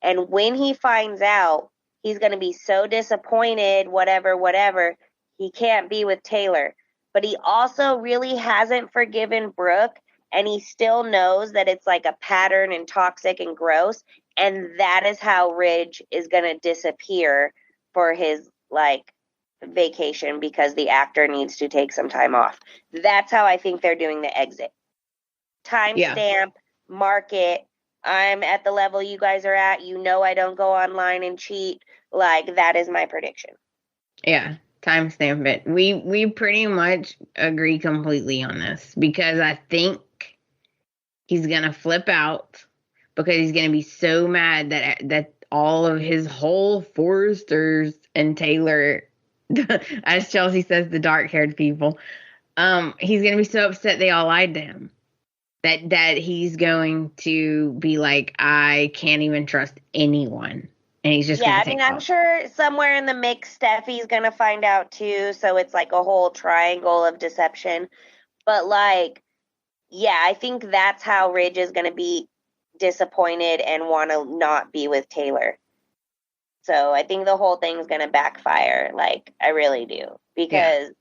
And when he finds out, he's going to be so disappointed, whatever, he can't be with Taylor. But he also really hasn't forgiven Brooke, and he still knows that it's like a pattern and toxic and gross. And that is how Ridge is going to disappear for his, like, vacation, because the actor needs to take some time off. That's how I think they're doing the exit. Timestamp, mark it. I'm at the level you guys are at. You know I don't go online and cheat. Like, that is my prediction. Yeah, timestamp it. We pretty much agree completely on this, because I think he's gonna flip out, because he's gonna be so mad that all of his whole Forresters and Taylor, as Chelsea says, the dark-haired people, he's gonna be so upset they all lied to him. That he's going to be like, I can't even trust anyone. And he's just I'm sure somewhere in the mix, Steffi's going to find out too. So it's like a whole triangle of deception. But like, yeah, I think that's how Ridge is going to be disappointed and want to not be with Taylor. So I think the whole thing's going to backfire. Like, I really do. Because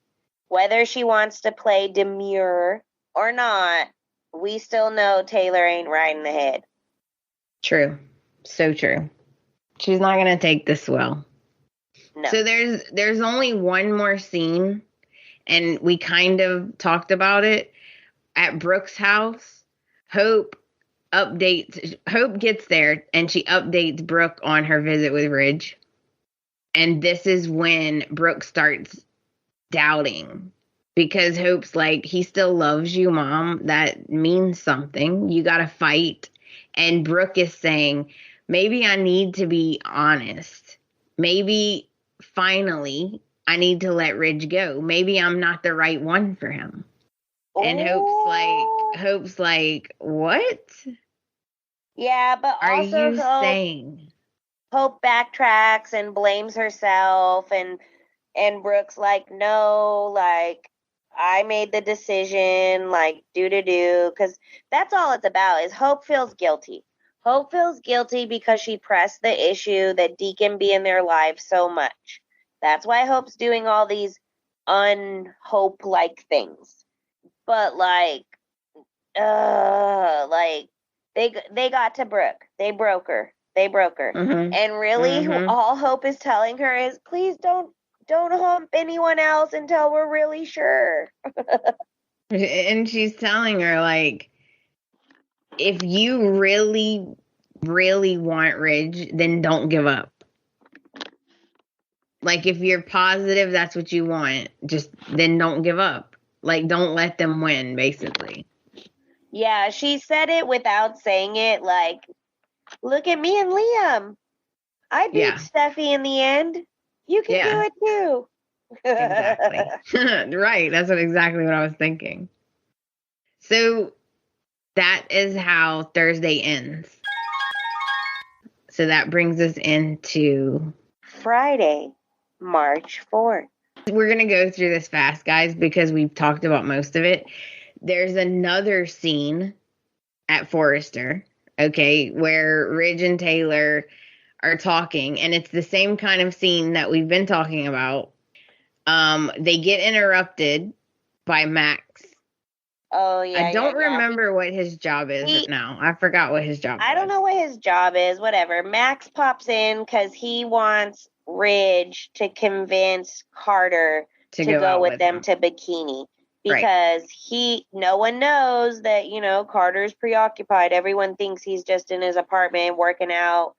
whether she wants to play demure or not, we still know Taylor ain't right in the head. True. So true. She's not going to take this well. No. So there's only one more scene, and we kind of talked about it. At Brooke's house, Hope gets there, and she updates Brooke on her visit with Ridge. And this is when Brooke starts doubting, because Hope's like, he still loves you, Mom. That means something. You got to fight. And Brooke is saying, maybe I need to be honest. Maybe finally I need to let Ridge go. Maybe I'm not the right one for him. And Hope's like, what? Yeah, but Are also you saying? Hope backtracks and blames herself, and Brooke's like, no, like, I made the decision, like, because that's all it's about, is Hope feels guilty. Hope feels guilty because she pressed the issue that Deacon be in their lives so much. That's why Hope's doing all these unhope-like things. But, like, they got to Brooke. They broke her. Mm-hmm. And really, all Hope is telling her is, please don't hump anyone else until we're really sure. And she's telling her, like, if you really, really want Ridge, then don't give up. Like, if you're positive that's what you want, just then don't give up. Like, don't let them win, basically. Yeah, she said it without saying it. Like, look at me and Liam. I beat Steffi in the end. You can do it too. Exactly. Right. That's exactly what I was thinking. So that is how Thursday ends. So that brings us into Friday, March 4th. We're going to go through this fast, guys, because we've talked about most of it. There's another scene at Forrester, okay, where Ridge and Taylor are talking, and it's the same kind of scene that we've been talking about. They get interrupted by Max. Oh, yeah. I don't remember what his job is now. I forgot what his job I don't know what his job is, whatever. Max pops in because he wants Ridge to convince Carter to go with them to Bikini. Because no one knows that, Carter's preoccupied. Everyone thinks he's just in his apartment working out.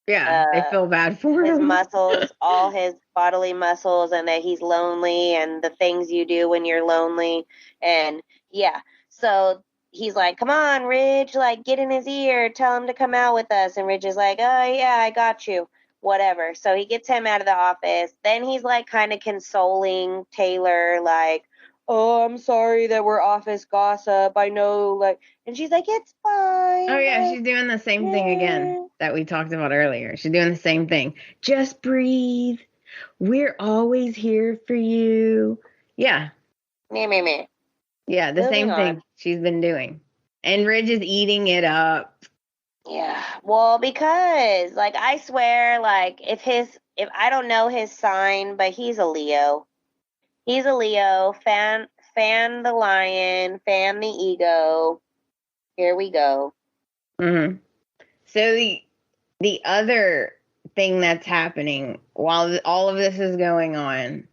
Yeah, they feel bad for his him. muscles, all his bodily muscles, and that he's lonely and the things you do when you're lonely. And yeah, so he's like, come on, Ridge, like, get in his ear, tell him to come out with us. And Ridge is like, oh, yeah, I got you. Whatever. So he gets him out of the office. Then he's like kind of consoling Taylor, like, oh, I'm sorry that we're office gossip. I know, like, and she's like, it's fine. Oh, yeah, she's doing the same thing again that we talked about earlier. She's doing the same thing. Just breathe. We're always here for you. Yeah. Me. Yeah, the same thing she's been doing. And Ridge is eating it up. Yeah. Well, because, like, I swear, like, if I don't know his sign, but he's a Leo. He's a Leo. Fan the lion, fan the ego. Here we go. Mm-hmm. So the other thing that's happening while all of this is going on,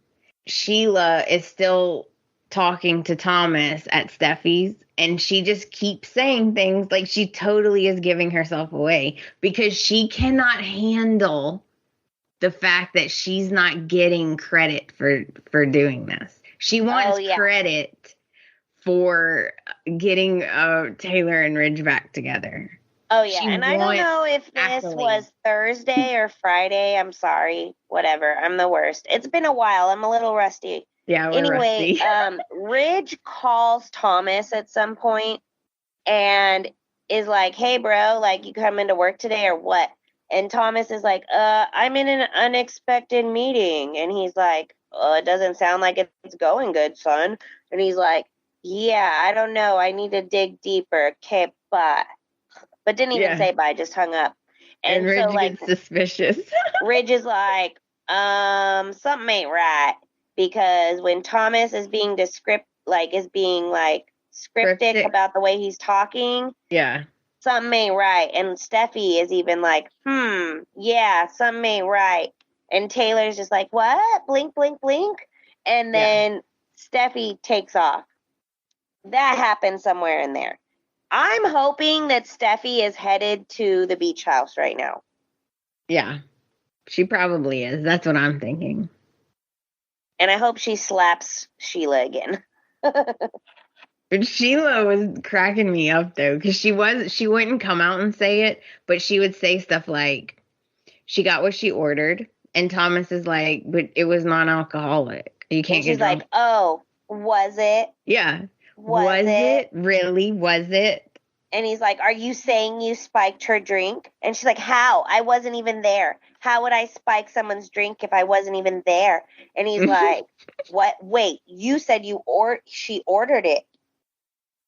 Sheila is still talking to Thomas at Steffi's, and she just keeps saying things like she totally is giving herself away because she cannot handle the fact that she's not getting credit for doing this. She wants credit for getting Taylor and Ridge back together. Oh, yeah. And I don't know if this was Thursday or Friday. I'm sorry. Whatever. I'm the worst. It's been a while. I'm a little rusty. Yeah, we're rusty. Ridge calls Thomas at some point and is like, hey, bro, like, you coming to work today or what? And Thomas is like, I'm in an unexpected meeting. And he's like, it doesn't sound like it's going good, son. And he's like, yeah, I don't know. I need to dig deeper. Okay, bye. But didn't even say bye, just hung up. And Ridge gets suspicious. Ridge is like, something ain't right. Because when Thomas is being scriptic about the way he's talking. Yeah. something ain't right. And Steffi is even like, yeah, something ain't right. And Taylor's just like, what? Blink, blink, blink. And then Steffi takes off. That happened somewhere in there. I'm hoping that Steffi is headed to the beach house right now. Yeah, she probably is. That's what I'm thinking. And I hope she slaps Sheila again. But Sheila was cracking me up though, because she wouldn't come out and say it, but she would say stuff like she got what she ordered, and Thomas is like, but it was non-alcoholic. You can't get drunk. She's like, oh, was it? Yeah. Was it? Really? Was it? And he's like, are you saying you spiked her drink? And she's like, how? I wasn't even there. How would I spike someone's drink if I wasn't even there? And he's like, what? Wait, you said she ordered it.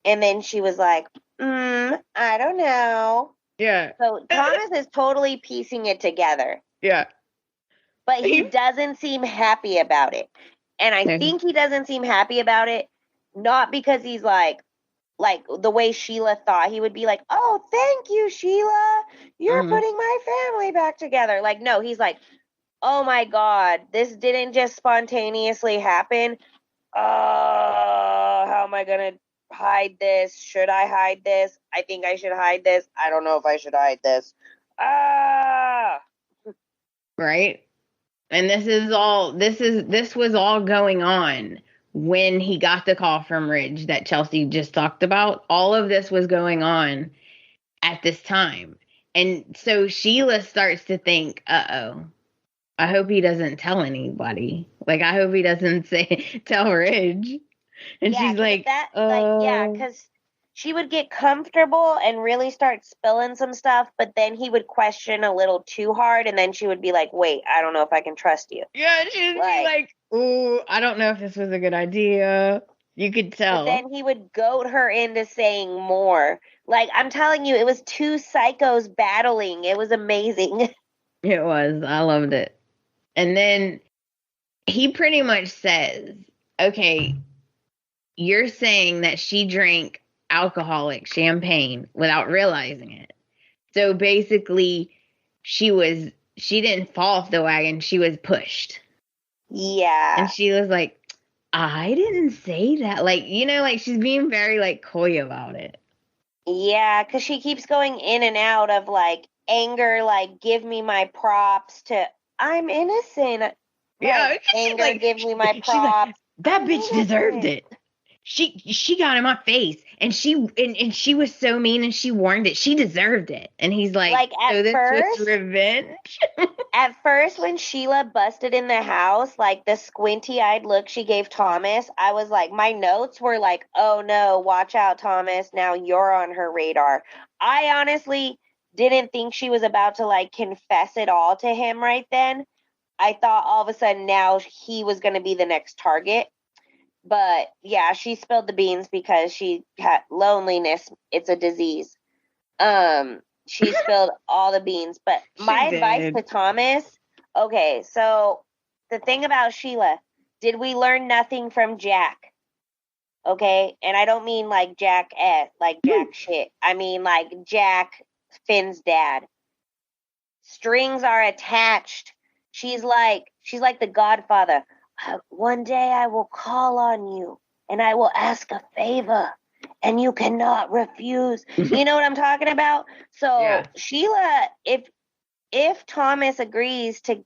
And then she was like, I don't know. Yeah. So Thomas is totally piecing it together. Yeah. But he doesn't seem happy about it. And I think he doesn't seem happy about it, not because he's like the way Sheila thought he would be like, oh, thank you, Sheila. You're putting my family back together. Like, no, he's like, oh my God, this didn't just spontaneously happen. How am I going to hide this? Should I hide this? I think I should hide this. I don't know if I should hide this. Right. And this was all going on when he got the call from Ridge that Chelsea just talked about. All of this was going on at this time. And so Sheila starts to think, uh-oh, I hope he doesn't tell anybody. Like, I hope he doesn't tell Ridge. And she's like, because she would get comfortable and really start spilling some stuff, but then he would question a little too hard, and then she would be like, wait, I don't know if I can trust you. Yeah, she would be like, ooh, I don't know if this was a good idea. You could tell. But then he would goad her into saying more. Like, I'm telling you, it was two psychos battling. It was amazing. It was. I loved it. And then he pretty much says, okay, you're saying that she drank alcoholic champagne without realizing it. So basically, she didn't fall off the wagon. She was pushed. Yeah. And she was like, I didn't say that. Like, like she's being very like coy about it. Yeah, because she keeps going in and out of like anger, like give me my props, to I'm innocent. Yeah, anger, like, give me my props. Like, that bitch deserved it. She got in my face, and she was so mean, and she warned it. She deserved it. And he's like so this was revenge. At first, when Sheila busted in the house, like the squinty-eyed look she gave Thomas, I was like, my notes were like, oh no, watch out, Thomas. Now you're on her radar. I honestly didn't think she was about to like confess it all to him right then. I thought all of a sudden now he was going to be the next target. But yeah, she spilled the beans because she had loneliness. It's a disease. She spilled all the beans. But my advice to Thomas, okay, so the thing about Sheila, did we learn nothing from Jack? Okay, and I don't mean like Jack like Jack shit. I mean like Jack, Finn's dad. Strings are attached. She's like the Godfather. One day I will call on you and I will ask a favor and you cannot refuse. You know what I'm talking about? So yeah. Sheila, if Thomas agrees to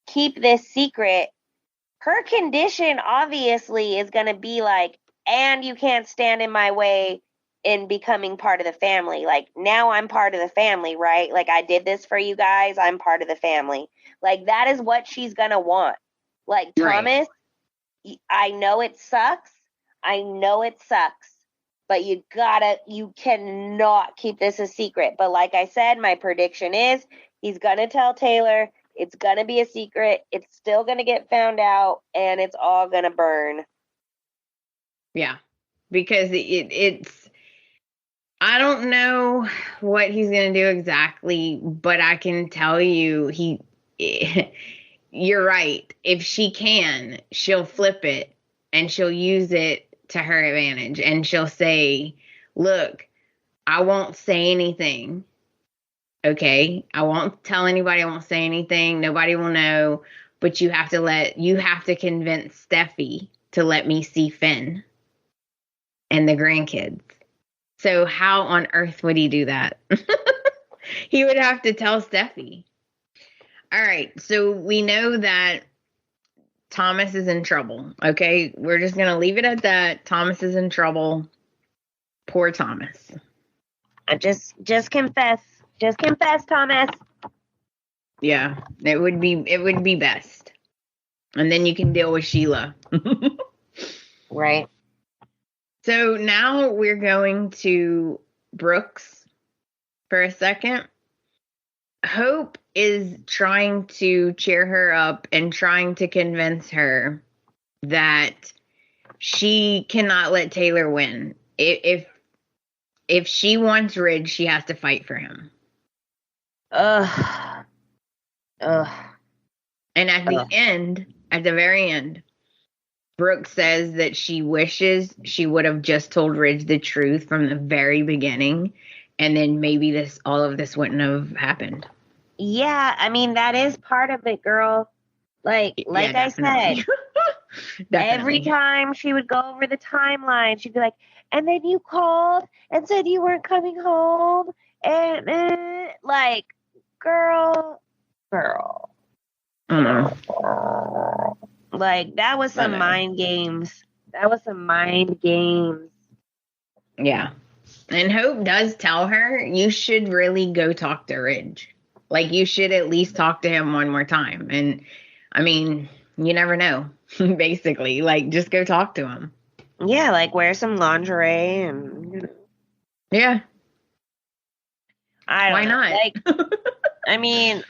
keep this secret, her condition obviously is going to be like, and you can't stand in my way in becoming part of the family. Like, now I'm part of the family, right? Like, I did this for you guys. I'm part of the family. Like, that is what she's going to want. Like, Thomas, right. I know it sucks, but you cannot keep this a secret. But like I said, my prediction is he's going to tell Taylor. It's going to be a secret. It's still going to get found out, and it's all going to burn. Yeah, because it's, I don't know what he's going to do exactly, but I can tell you you're right. If she can, she'll flip it and she'll use it to her advantage. And she'll say, look, I won't say anything. Okay, I won't tell anybody. I won't say anything. Nobody will know. But you have to convince Steffi to let me see Finn and the grandkids. So how on earth would he do that? He would have to tell Steffi. All right, so we know that Thomas is in trouble. Okay, we're just gonna leave it at that. Thomas is in trouble. Poor Thomas. Just confess. Just confess, Thomas. Yeah, it would be best. And then you can deal with Sheila. Right. So now we're going to Brooks for a second. Hope is trying to cheer her up and trying to convince her that she cannot let Taylor win. If she wants Ridge, she has to fight for him. Ugh. And at the very end, Brooke says that she wishes she would have just told Ridge the truth from the very beginning, and then maybe all of this wouldn't have happened. Yeah, I mean, that is part of it, girl. Like I said, every time she would go over the timeline, she'd be like, and then you called and said you weren't coming home, and like, girl. I know. Like, that was some mind games. Yeah. And Hope does tell her, you should really go talk to Ridge. Like, you should at least talk to him one more time. And, I mean, you never know, basically. Like, just go talk to him. Yeah, like, wear some lingerie and, you know. Yeah. Why not? Like, I mean,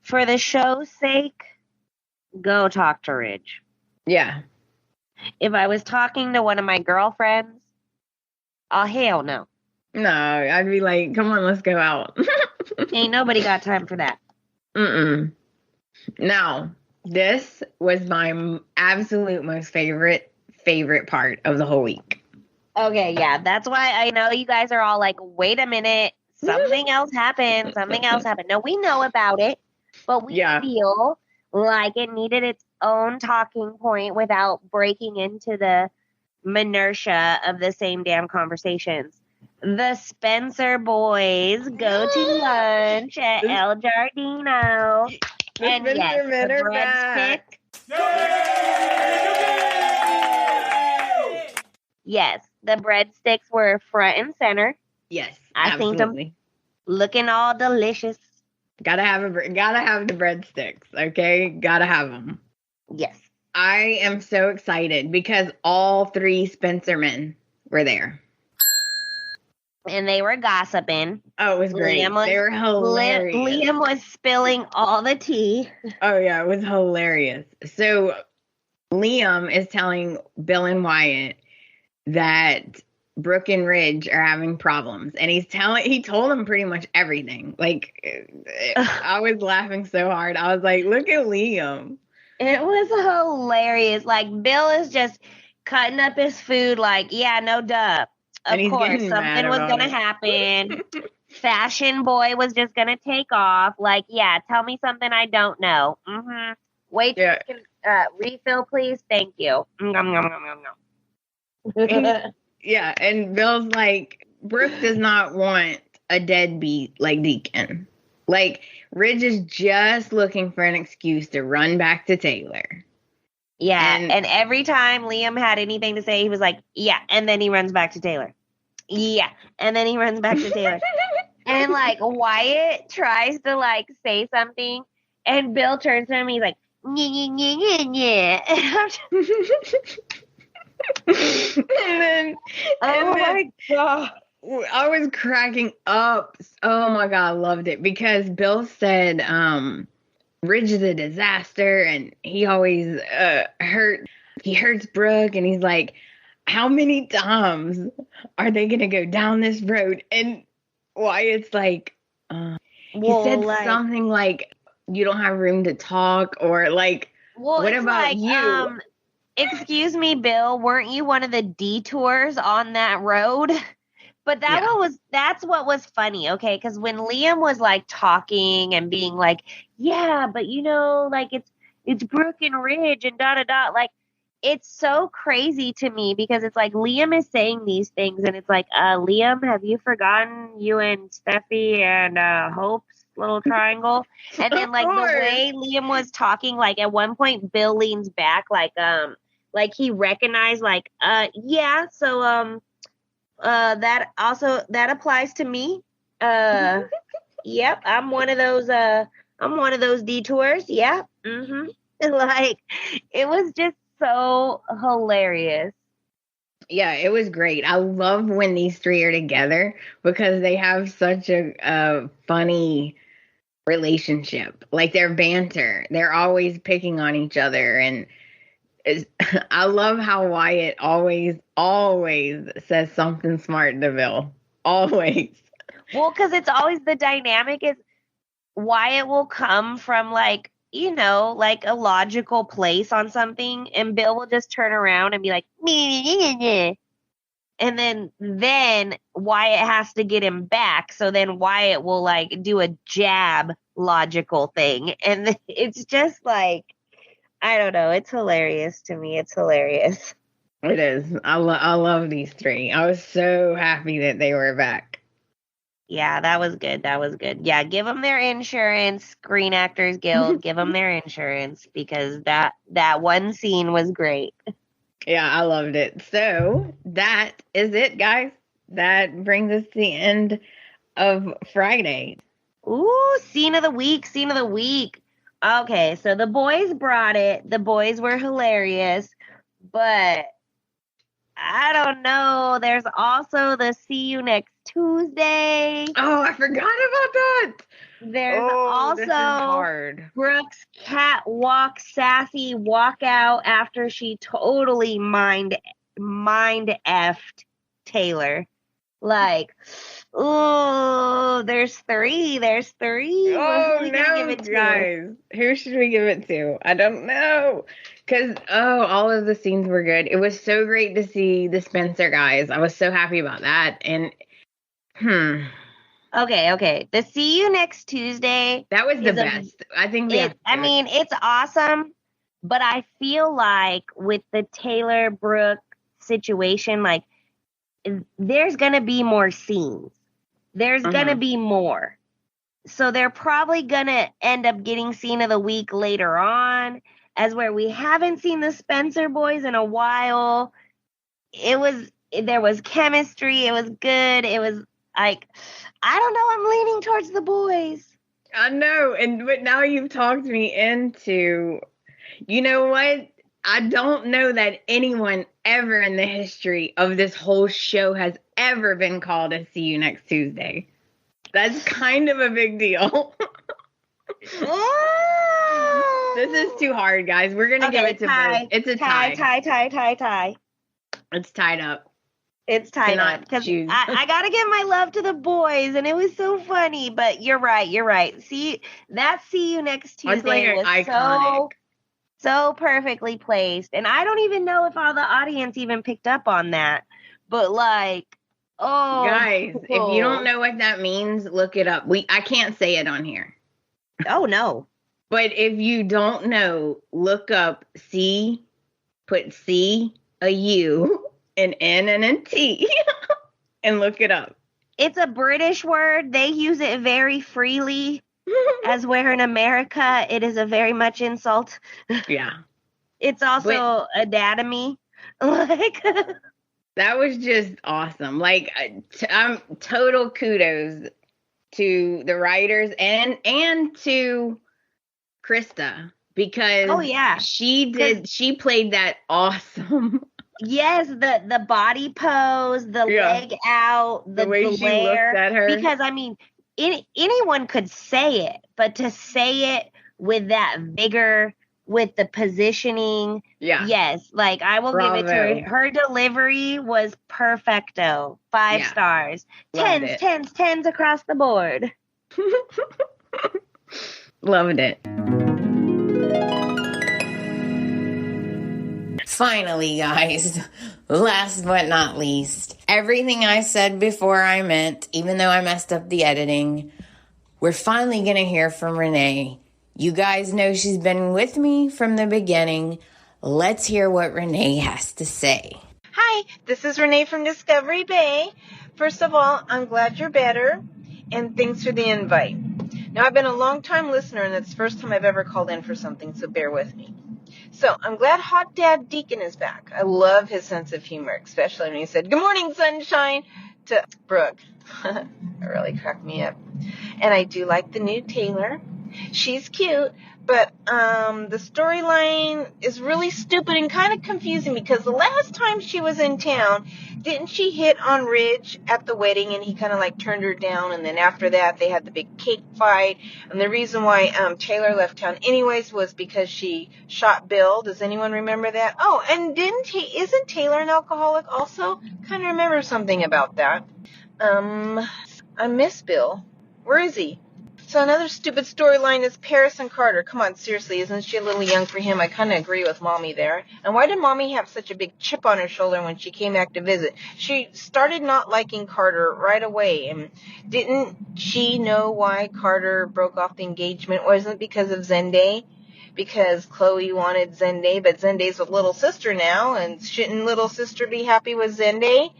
for the show's sake, go talk to Ridge. Yeah. If I was talking to one of my girlfriends, oh, hell no. No, I'd be like, come on, let's go out. Ain't nobody got time for that. Now, this was my absolute most favorite part of the whole week. Okay, yeah, that's why I know you guys are all like, wait a minute, something else happened. No, we know about it, but we feel like it needed its own talking point without breaking into the minutia of the same damn conversations. The Spencer boys go to lunch at El Giardino. And yes, the breadstick. Yes, the breadsticks were front and center. Yes, I seen them looking all delicious. Gotta have the breadsticks, okay? Gotta have them. Yes. I am so excited because all three Spencer men were there. And they were gossiping. Oh, it was great. They were hilarious. Liam was spilling all the tea. Oh, yeah, it was hilarious. So Liam is telling Bill and Wyatt that Brooke and Ridge are having problems. And he told them pretty much everything. Like, I was laughing so hard. I was like, look at Liam. It was hilarious. Like, Bill is just cutting up his food like, yeah, no duh. Of course, something was going to happen. Fashion boy was just going to take off. Like, yeah, tell me something I don't know. Mm-hmm. Wait, refill, please. Thank you. Yeah, and Bill's like, Brooke does not want a deadbeat like Deacon. Like, Ridge is just looking for an excuse to run back to Taylor. Yeah, and every time Liam had anything to say, he was like, yeah, and then he runs back to Taylor. Yeah, and then he runs back to Taylor. And, like, Wyatt tries to, like, say something, and Bill turns to him, and he's like, yeah. My God. I was cracking up. Oh, my God, I loved it. Because Bill said, Ridge is a disaster, and he always hurts Brooke, and he's like, how many times are they gonna go down this road? And Wyatt's like, he said something like, you don't have room to talk, or like, what about you? Excuse me, Bill, weren't you one of the detours on that road? But that's what was funny, okay? Because when Liam was like talking and being like, yeah, but like it's Brooke and Ridge and da da da, like it's so crazy to me because it's like Liam is saying these things and it's like, Liam, have you forgotten you and Steffi and Hope's little triangle? And then like the way Liam was talking, like at one point Bill leans back like he recognized like yeah, so that applies to me. Yep, I'm one of those detours. Yeah. Mm-hmm. Like it was just so hilarious. Yeah, it was great. I love when these three are together because they have such a funny relationship. Like their banter. They're always picking on each other, and I love how Wyatt always says something smart to Bill. Always. Well, because it's always the dynamic is Wyatt will come from like, like a logical place on something, and Bill will just turn around and be like, meh. And then Wyatt has to get him back. So then Wyatt will like do a jab logical thing. And it's just like, I don't know. It's hilarious to me. It's hilarious. It is. I love these three. I was so happy that they were back. Yeah, that was good. That was good. Yeah, give them their insurance, Screen Actors Guild. Give them their insurance because that one scene was great. Yeah, I loved it. So that is it, guys. That brings us to the end of Friday. Ooh, scene of the week. Scene of the week. Okay, so the boys brought it. The boys were hilarious, but I don't know. There's also the see you next Tuesday. Oh, I forgot about that. There's also Brooke's catwalk sassy walkout after she totally mind effed Taylor. Like, oh, there's three. Oh, who no, guys. Who should we give it to? I don't know. Because, all of the scenes were good. It was so great to see the Spencer guys. I was so happy about that. And, Okay. The see you next Tuesday. That was the best. I think it's awesome. But I feel like with the Taylor Brooke situation, like, there's going to be more scenes. There's going to be more. So they're probably going to end up getting scene of the week later on, as where we haven't seen the Spencer boys in a while. There was chemistry. It was good. It was like, I don't know. I'm leaning towards the boys. I know. But now you've talked me into, you know what? I don't know that anyone ever in the history of this whole show has ever been called a see you next Tuesday. That's kind of a big deal. This is too hard, guys. We're going to give it to both. It's a tie. Tie. It's tied up. It's tied up. Because I got to give my love to the boys, and it was so funny. But you're right. See you next Tuesday was iconic. So perfectly placed. And I don't even know if all the audience even picked up on that. But like, guys, if you don't know what that means, look it up. I can't say it on here. Oh, no. But if you don't know, look up put C, a U, an N, and a T, and look it up. It's a British word. They use it very freely. As where in America, it is a very much insult. Yeah. It's also anatomy. Like, that was just awesome. Like, total kudos to the writers and to Krista, because she played that awesome. Yes, the body pose, the leg out, the way glare, she looked at her. Because I mean, anyone could say it, but to say it with that vigor, with the positioning, yes, like I will give it to her. Her delivery was perfecto. 5 stars. Tens across the board. Loved it. Finally, guys, last but not least, everything I said before I meant, even though I messed up the editing, we're finally going to hear from Renee. You guys know she's been with me from the beginning. Let's hear what Renee has to say. Hi, this is Renee from Discovery Bay. First of all, I'm glad you're better, and thanks for the invite. Now, I've been a long-time listener, and it's the first time I've ever called in for something, so bear with me. So, I'm glad Hot Dad Deacon is back. I love his sense of humor, especially when he said, "Good morning, sunshine," to Brooke. It really cracked me up. And I do like the new Taylor. She's cute, but the storyline is really stupid and kind of confusing because the last time she was in town, didn't she hit on Ridge at the wedding and he kind of like turned her down, and then after that they had the big cake fight, and the reason why Taylor left town anyways was because she shot Bill. Does anyone remember that? Oh, and isn't Taylor an alcoholic also? Kind of remember something about that. I miss Bill. Where is he? So another stupid storyline is Paris and Carter. Come on, seriously, isn't she a little young for him? I kind of agree with Mommy there. And why did Mommy have such a big chip on her shoulder when she came back to visit? She started not liking Carter right away. And didn't she know why Carter broke off the engagement? Wasn't it because of Zendaya? Because Chloe wanted Zendaya, but Zendaya's with little sister now, and shouldn't little sister be happy with Zendaya?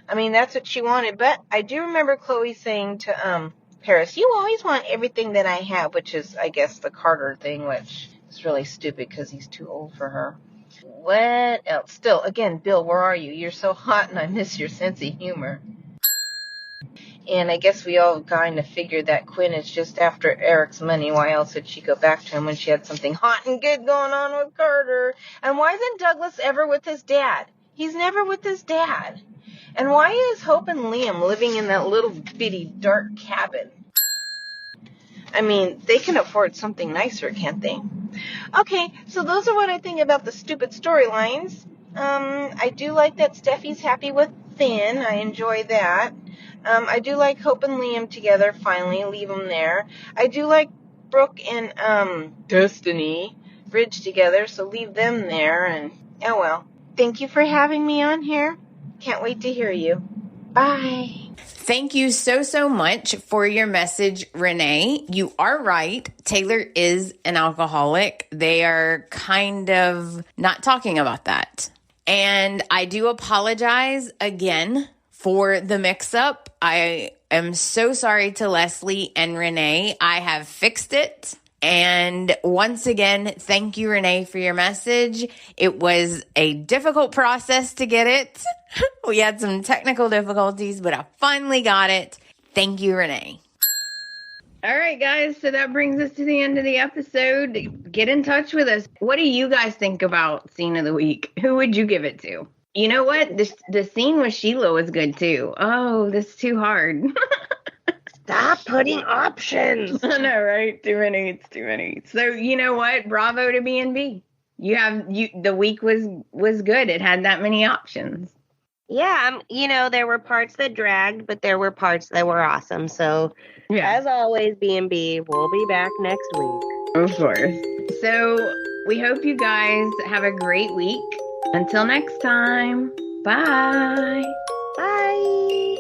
I mean, that's what she wanted. But I do remember Chloe saying to Paris, "You always want everything that I have," which is, I guess, the Carter thing, which is really stupid because he's too old for her. What else? Still, again, Bill, where are you? You're so hot, and I miss your sense of humor. And I guess we all kind of figured that Quinn is just after Eric's money. Why else would she go back to him when she had something hot and good going on with Carter? And why isn't Douglas ever with his dad? He's never with his dad. And why is Hope and Liam living in that little bitty dark cabin? I mean, they can afford something nicer, can't they? Okay, so those are what I think about the stupid storylines. I do like that Steffi's happy with Finn. I enjoy that. I do like Hope and Liam together, finally. Leave them there. I do like Brooke and Destiny Ridge together, so leave them there. And oh well. Thank you for having me on here. Can't wait to hear you. Bye. Thank you so much for your message, Renee. You are right. Taylor is an alcoholic. They are kind of not talking about that. And I do apologize again for the mix-up. I am so sorry to Leslie and Renee. I have fixed it. And once again, thank you, Renee, for your message. It was a difficult process to get it. We had some technical difficulties, but I finally got it. Thank you, Renee. All right, guys. So that brings us to the end of the episode. Get in touch with us. What do you guys think about Scene of the Week? Who would you give it to? You know what? The scene with Sheila was good, too. Oh, this is too hard. Stop putting options. I know, right? Too many. It's too many. So you know what? Bravo to B&B. The week was good. It had that many options. Yeah, there were parts that dragged, but there were parts that were awesome. So, As always, B&B, we'll be back next week. Of course. So we hope you guys have a great week. Until next time. Bye. Bye.